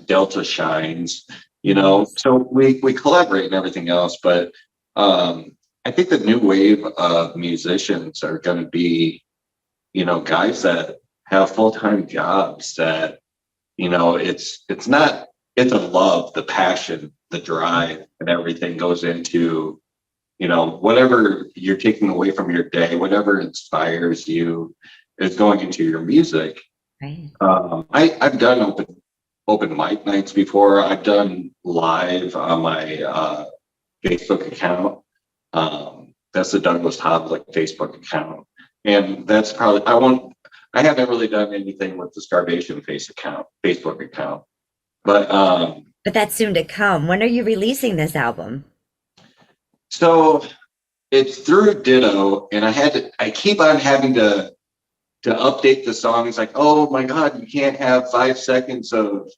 Delta Shines, you know, so we collaborate and everything else. But I think the new wave of musicians are going to be, you know, guys that have full-time jobs that, you know, it's a love, the passion, the drive, and everything goes into, you know, whatever you're taking away from your day, whatever inspires you is going into your music. Right. I've done open mic nights before. I've done live on my Facebook account. That's the Douglas Havlik Facebook account. And that's probably, I haven't really done anything with the Scarvation Facebook account. But that's soon to come. When are you releasing this album? So it's through Ditto, and I keep on having to update the songs. Like, oh my God, you can't have 5 seconds of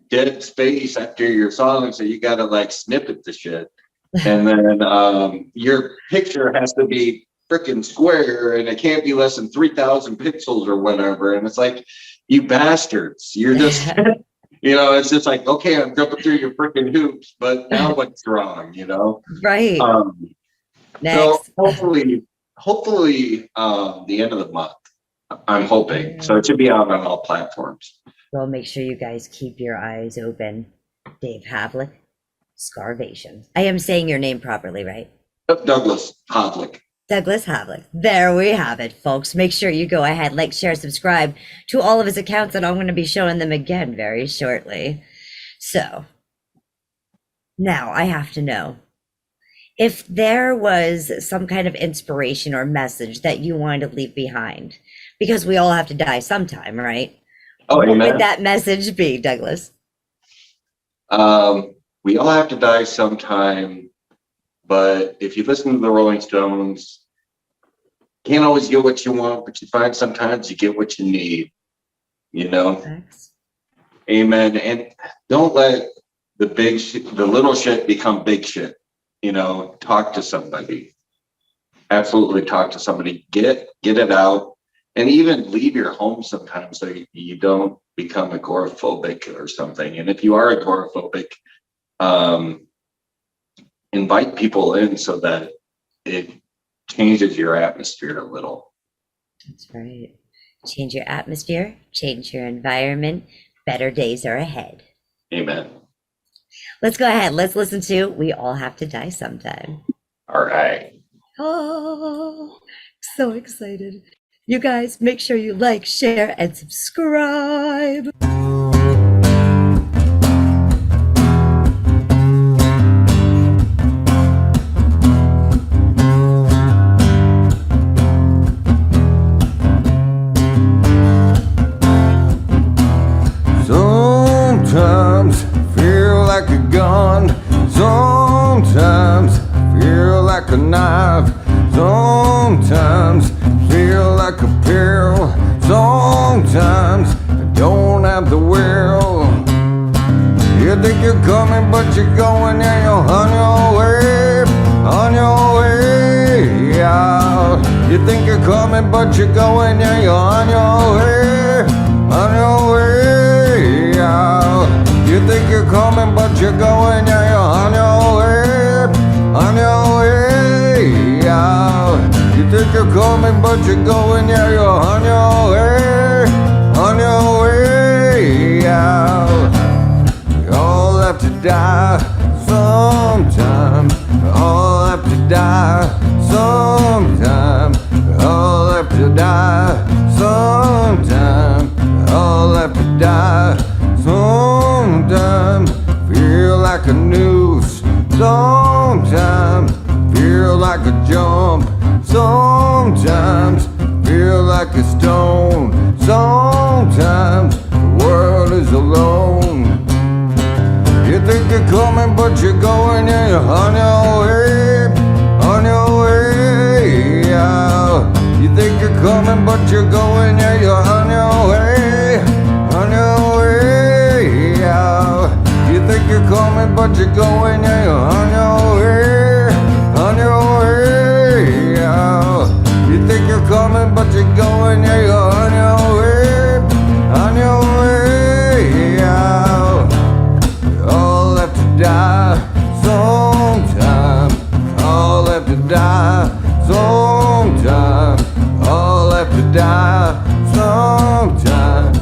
dead space after your song, so you gotta like snippet the shit. And then your picture has to be freaking square, and it can't be less than 3,000 pixels or whatever. And it's like, you bastards, you're just you know, it's just like, okay, I'm jumping through your freaking hoops, but now what's wrong, you know? Right. So hopefully the end of the month, I'm hoping. So it should be out on all platforms. Well, make sure you guys keep your eyes open. Dave Havlik, Scarvation. I am saying your name properly, right? Douglas Havlik. Douglas Havlik. There we have it, folks. Make sure you go ahead, like, share, subscribe to all of his accounts, and I'm going to be showing them again very shortly. So now I have to know if there was some kind of inspiration or message that you wanted to leave behind, because we all have to die sometime, right? Oh, what amen. would that message be, Douglas? We all have to die sometime. But if you listen to the Rolling Stones, you can't always get what you want, but you find sometimes you get what you need, you know? Thanks. Amen. And don't let the little shit become big shit, you know? Talk to somebody. Absolutely talk to somebody. Get it out. And even leave your home sometimes so you don't become agoraphobic or something. And if you are agoraphobic, invite people in so that it changes your atmosphere a little. That's right. Change your atmosphere, change your environment. Better days are ahead. Amen. Let's go ahead. Let's listen to We All Have to Die Sometime. All right. Oh, so excited. You guys, make sure you like, share, and subscribe. Sometimes feel like a gun. Sometimes feel like a knife. Sometimes feel like a pill. Sometimes I don't have the will. You think you're coming, but you're going, and you're on your way, on your way out. You think you're coming, but you're going, and you're on your way, on your way out. You think you're coming, but you're going, and you're on your way, on your way out. You think you're coming, but you're going, yeah, you're on your way out. We all have to die sometime. We all have to die sometime. We all have to die sometime. We all have to die sometime. Feel like like a noose. Sometimes feel like a jump. Sometimes feel like a stone. Sometimes the world is alone. You think you're coming, but you're going, and you're on your way, on your way out. You think you're coming, but you're going, yeah, you're on your way, on your way out. You think you're coming, but you're going, yeah, you're on your way, on your way out. You think you're coming, but you're going, yeah, you're on your way, on your way out. All have to die sometime. All have to die sometime. All have to die sometime.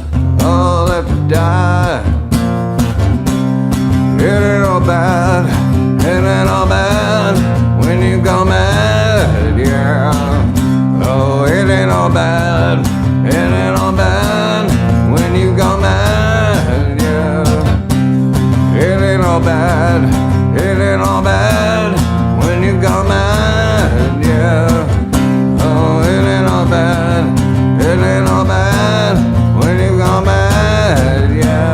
All have to die. It ain't all bad. It ain't all bad when you go mad, yeah. Oh, it ain't all bad. It ain't all bad when you go mad, yeah. It ain't all bad, it ain't all bad when you go mad, yeah. Oh, it ain't all bad, it ain't all bad when you go mad, yeah.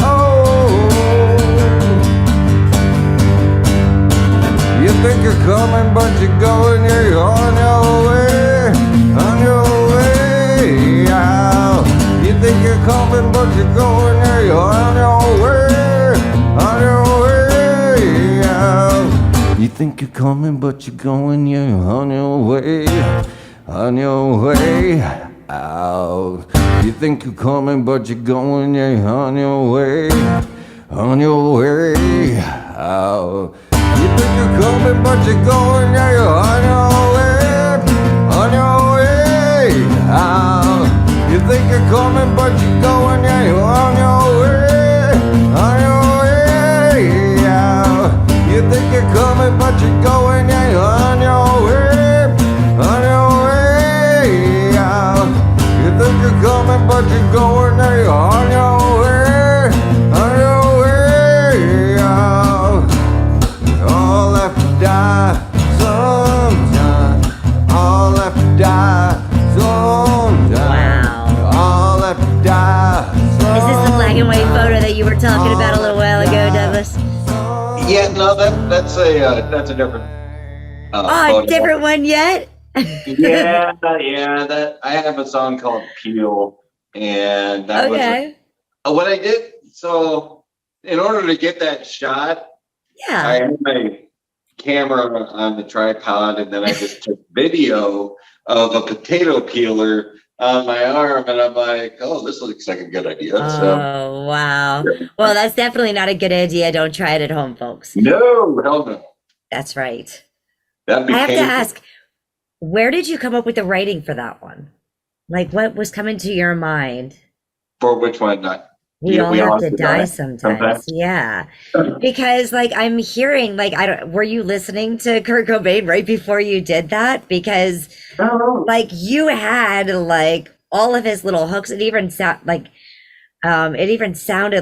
Oh, you think you're coming, but you're going, yeah, you're on your way, on your way out. You think you're coming, but you're going, yeah, you're on your way, on your way out. You think you're coming, but you're going, yeah, you're on your way, on your way out. You think you're coming, but you're going, yeah, you're on your way, on your way out. You think you're coming, but you're going, yeah, you're on your way, on your way out. You think you're coming, but you're going, yeah, you're on your way, on your way out. You think you're coming, but you're going, yeah, you're on your way, on your way out. You think you're coming, but you're going, yeah, you're on your way, on your way out. All have to die sometime. All have to die sometime. Wow. All have to die sometime. Is this the black and white photo that you were talking about a little while ago, Douglas? Yeah, no, that's a different. Oh, photo. a different one yet? Yeah. That I have a song called "Peel," and that Okay. was what I did. So, in order to get that shot, I Yeah. had my camera on the tripod, and then I just took video of a potato peeler on my arm, and I'm like, "Oh, this looks like a good idea." So, Oh, wow. Well, that's definitely not a good idea. Don't try it at home, folks. no, hell no. That's right. That'd be I have to painful. ask, where did you come up with the writing for that one? Like, what was coming to your mind? For which one? We Yeah, all have to die sometimes. Yeah. Because like I'm hearing like were you listening to Kurt Cobain right before you did that? Because Oh. like you had like all of his little hooks. It even sounded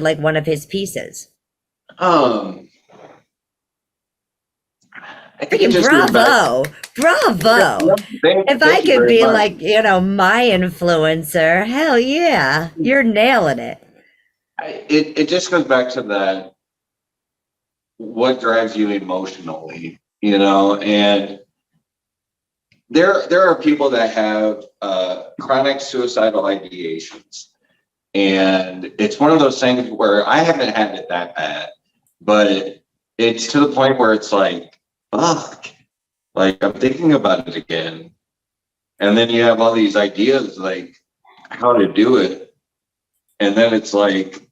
like one of his pieces. I think it Freaking just goes back- bravo. If I Thank you could very be much. like, my influencer, hell yeah, you're nailing it. It just goes back to that. What drives you emotionally, and there are people that have chronic suicidal ideations, and it's one of those things where I haven't had it that bad, but it's to the point where it's like, fuck, like I'm thinking about it again, and then you have all these ideas like how to do it, and then it's like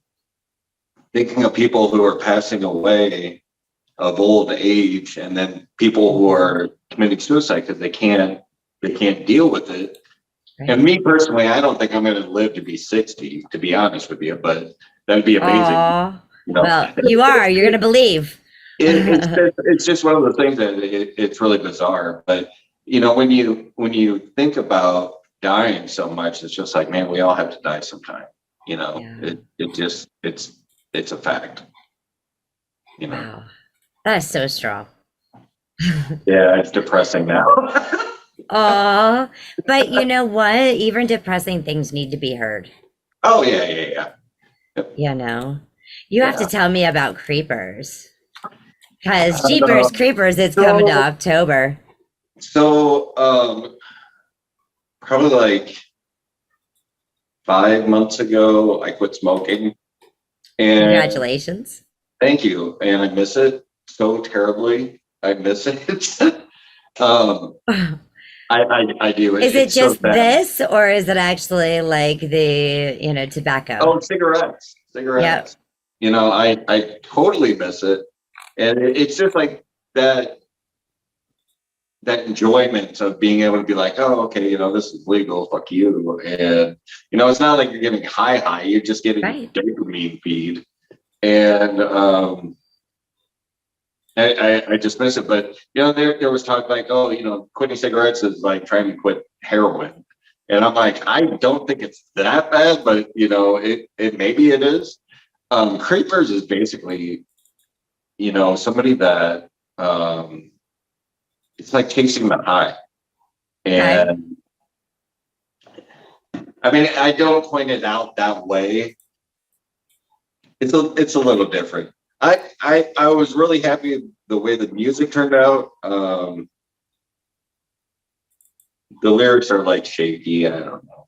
thinking of people who are passing away of old age, and then people who are committing suicide because they can't deal with it. Right. And me personally, I don't think I'm going to live to be 60, to be honest with you, but that'd be amazing. Aw. you know? Well, you are. You're gonna believe. It's just one of the things that it's really bizarre, but you know, when you think about dying so much, it's just like, man, we all have to die sometime. You know, Yeah. it's a fact. You know, Wow. That is so strong. yeah, it's depressing now. Oh, but you know what? Even depressing things need to be heard. Oh yeah. You know, you have to Yeah. tell me about Creepers. Because Jeepers Creepers, it's coming to October. So, probably like 5 months ago, I quit smoking. And Congratulations. thank you. And I miss it so terribly. I miss it. I do. Is it It's so just sad. this, or is it actually like the, tobacco? Oh, cigarettes. Yep. You know, I totally miss it. And it's just like that enjoyment of being able to be like, oh, okay, you know, this is legal, fuck you. And, you know, it's not like you're getting high, you're just getting Right. dopamine feed. And I just miss it. But, you know, there was talk like, oh, you know, quitting cigarettes is like trying to quit heroin. And I'm like, I don't think it's that bad, but, you know, it maybe it is. Creepers is basically, you know, somebody that it's like chasing the high. And I mean, I don't point it out that way. It's a little different. I was really happy the way the music turned out. The lyrics are like shaky. I don't know.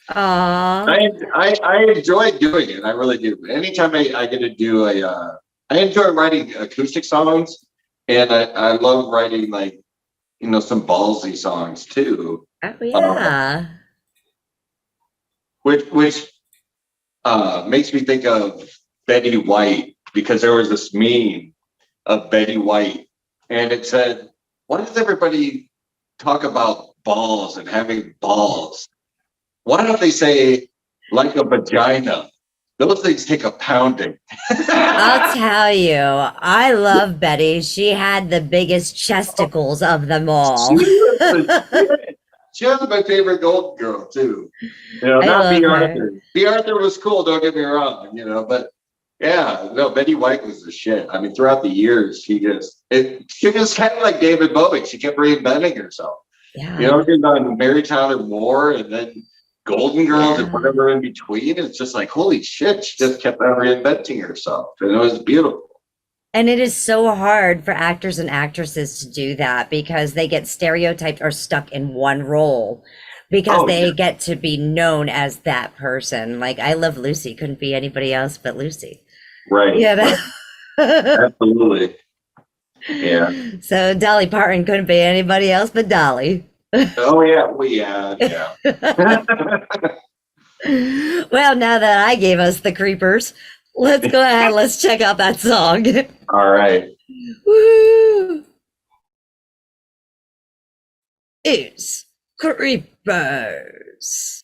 I enjoy doing it. I really do. Anytime I get to do I enjoy writing acoustic songs, and I love writing, like, you know, some ballsy songs too. Oh, yeah. Which makes me think of Betty White, because there was this meme of Betty White, and it said, why does everybody talk about balls and having balls? Why don't they say like a vagina? Those things take a pounding. I'll tell you, I love Betty. She had the biggest chesticles of them all. She was my favorite Golden Girl too. You know, I not love B. her. Arthur. B. Arthur was cool, don't get me wrong, you know, but yeah, no, Betty White was the shit. I mean, throughout the years, she was kind of like David Bowie. She kept reinventing herself. Yeah. You know, she's on Mary Tyler Moore and then Golden Girls and whatever in between. It's just like, holy shit, she just kept on reinventing herself. And it was beautiful. And it is so hard for actors and actresses to do that because they get stereotyped or stuck in one role because they get to be known as that person. Like, I Love Lucy couldn't be anybody else but Lucy. Right. Yeah. Absolutely. Yeah. So Dolly Parton couldn't be anybody else but Dolly. Oh yeah. Well, yeah. Well, now that I gave us the creepers, let's go ahead. Let's check out that song. All right. Woo! It's Creepers.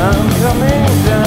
I'm coming down.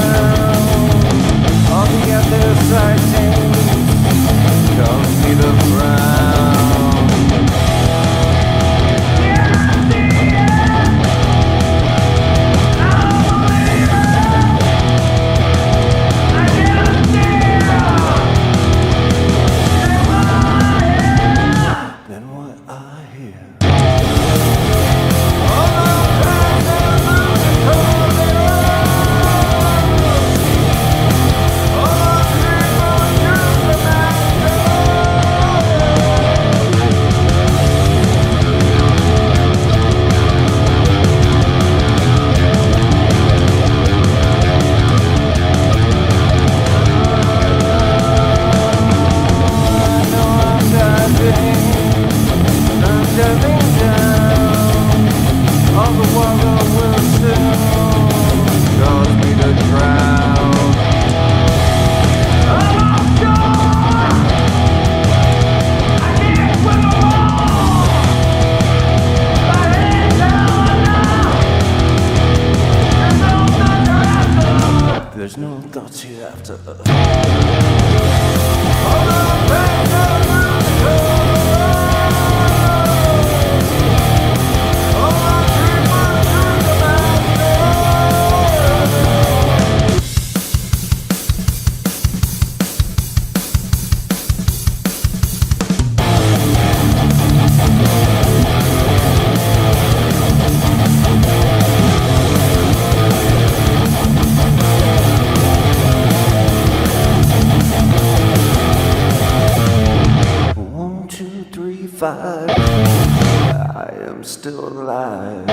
still alive.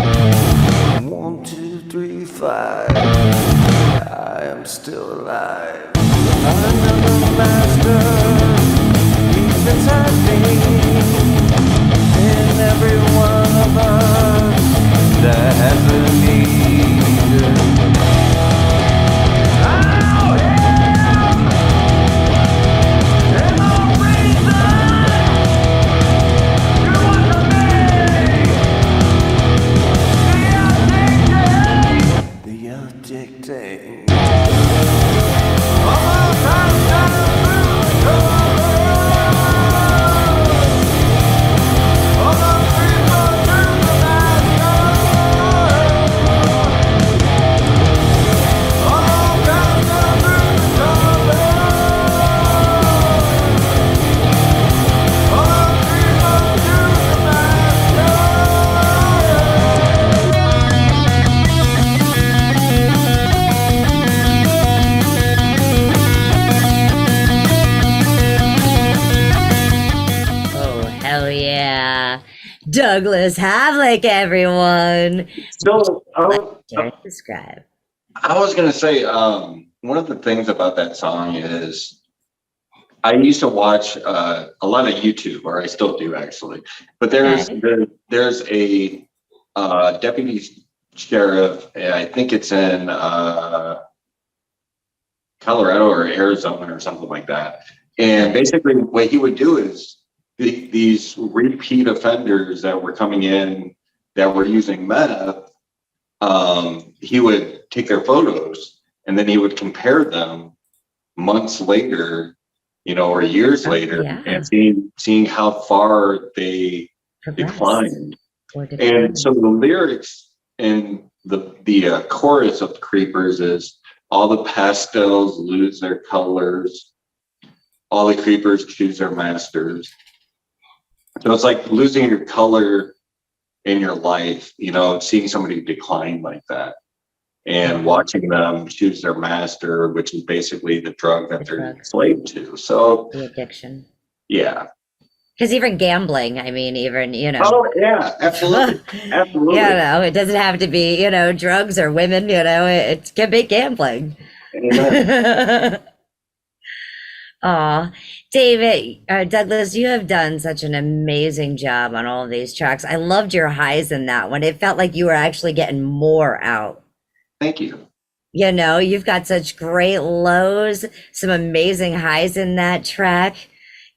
1, 2, 3, 5. I am still alive. Another master deep inside me, and every one of us that has a need. Oh yeah! And no reason you want to be the addicting. Douglas Havlik, everyone. So Describe. I was gonna say, one of the things about that song is I used to watch a lot of YouTube, or I still do actually. But there's a deputy sheriff, and I think it's in Colorado or Arizona or something like that. And basically, what he would do is these repeat offenders that were coming in that were using meth, he would take their photos and then he would compare them months later, or years later, and seeing how far they declined. And so the lyrics in the chorus of Creepers is, all the pastels lose their colors, all the creepers choose their masters. So it's like losing your color in your life, seeing somebody decline like that and watching them choose their master, which is basically the drug that they're enslaved to. So the addiction. Yeah. Because even gambling, I mean, Oh, yeah, absolutely. Absolutely. It doesn't have to be, drugs or women, it can be gambling. Aw, David, Douglas, you have done such an amazing job on all of these tracks. I loved your highs in that one. It felt like you were actually getting more out. Thank you. You've got such great lows, some amazing highs in that track,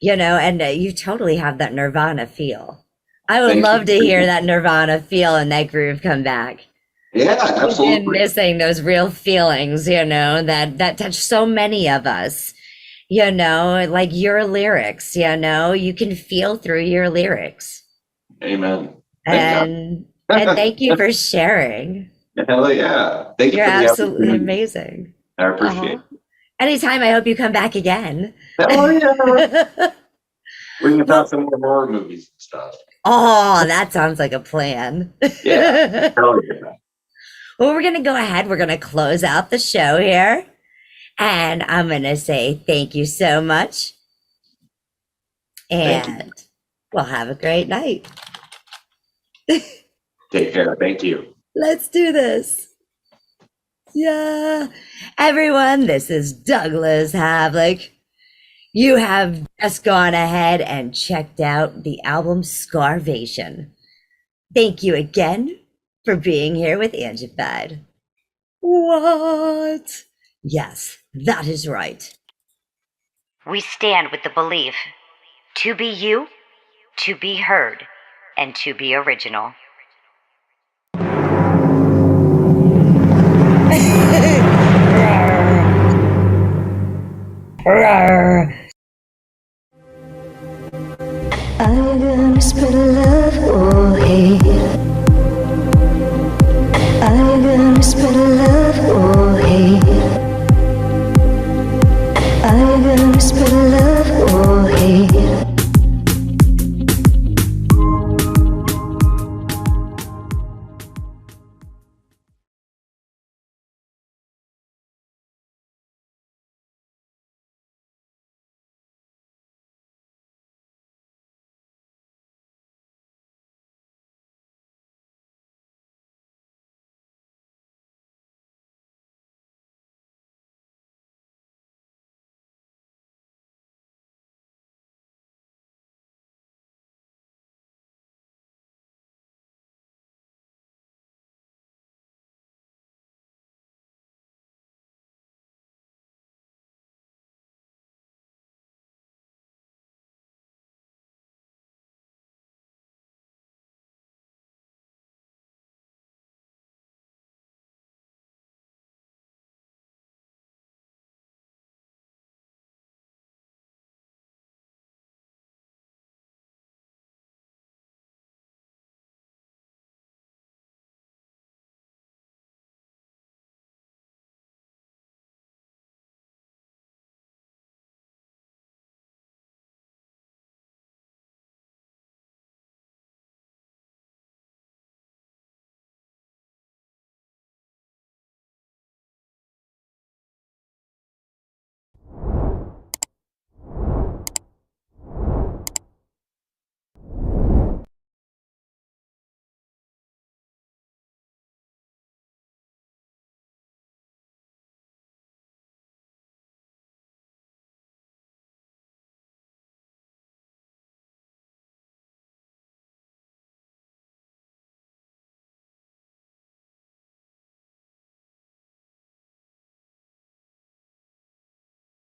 and you totally have that Nirvana feel. I would love to hear that Nirvana feel and that groove come back. Yeah, absolutely. We've been missing those real feelings, that touch so many of us. Like your lyrics, you can feel through your lyrics. Amen. And thank you for sharing. Hell yeah. Thank you. You're absolutely amazing. I appreciate it. Anytime, I hope you come back again. Oh, yeah. We can talk some more horror movies and stuff. Oh, that sounds like a plan. Yeah. Hell yeah. Well, we're going to go ahead. We're going to close out the show here. And I'm going to say thank you so much. And we'll have a great night. Take care. Thank you. Let's do this. Yeah. Everyone, this is Douglas Havlik. You have just gone ahead and checked out the album Scarvation. Thank you again for being here with Angified. What? Yes, that is right. We stand with the belief to be you, to be heard, and to be original. I'm gonna spread love, oh hey.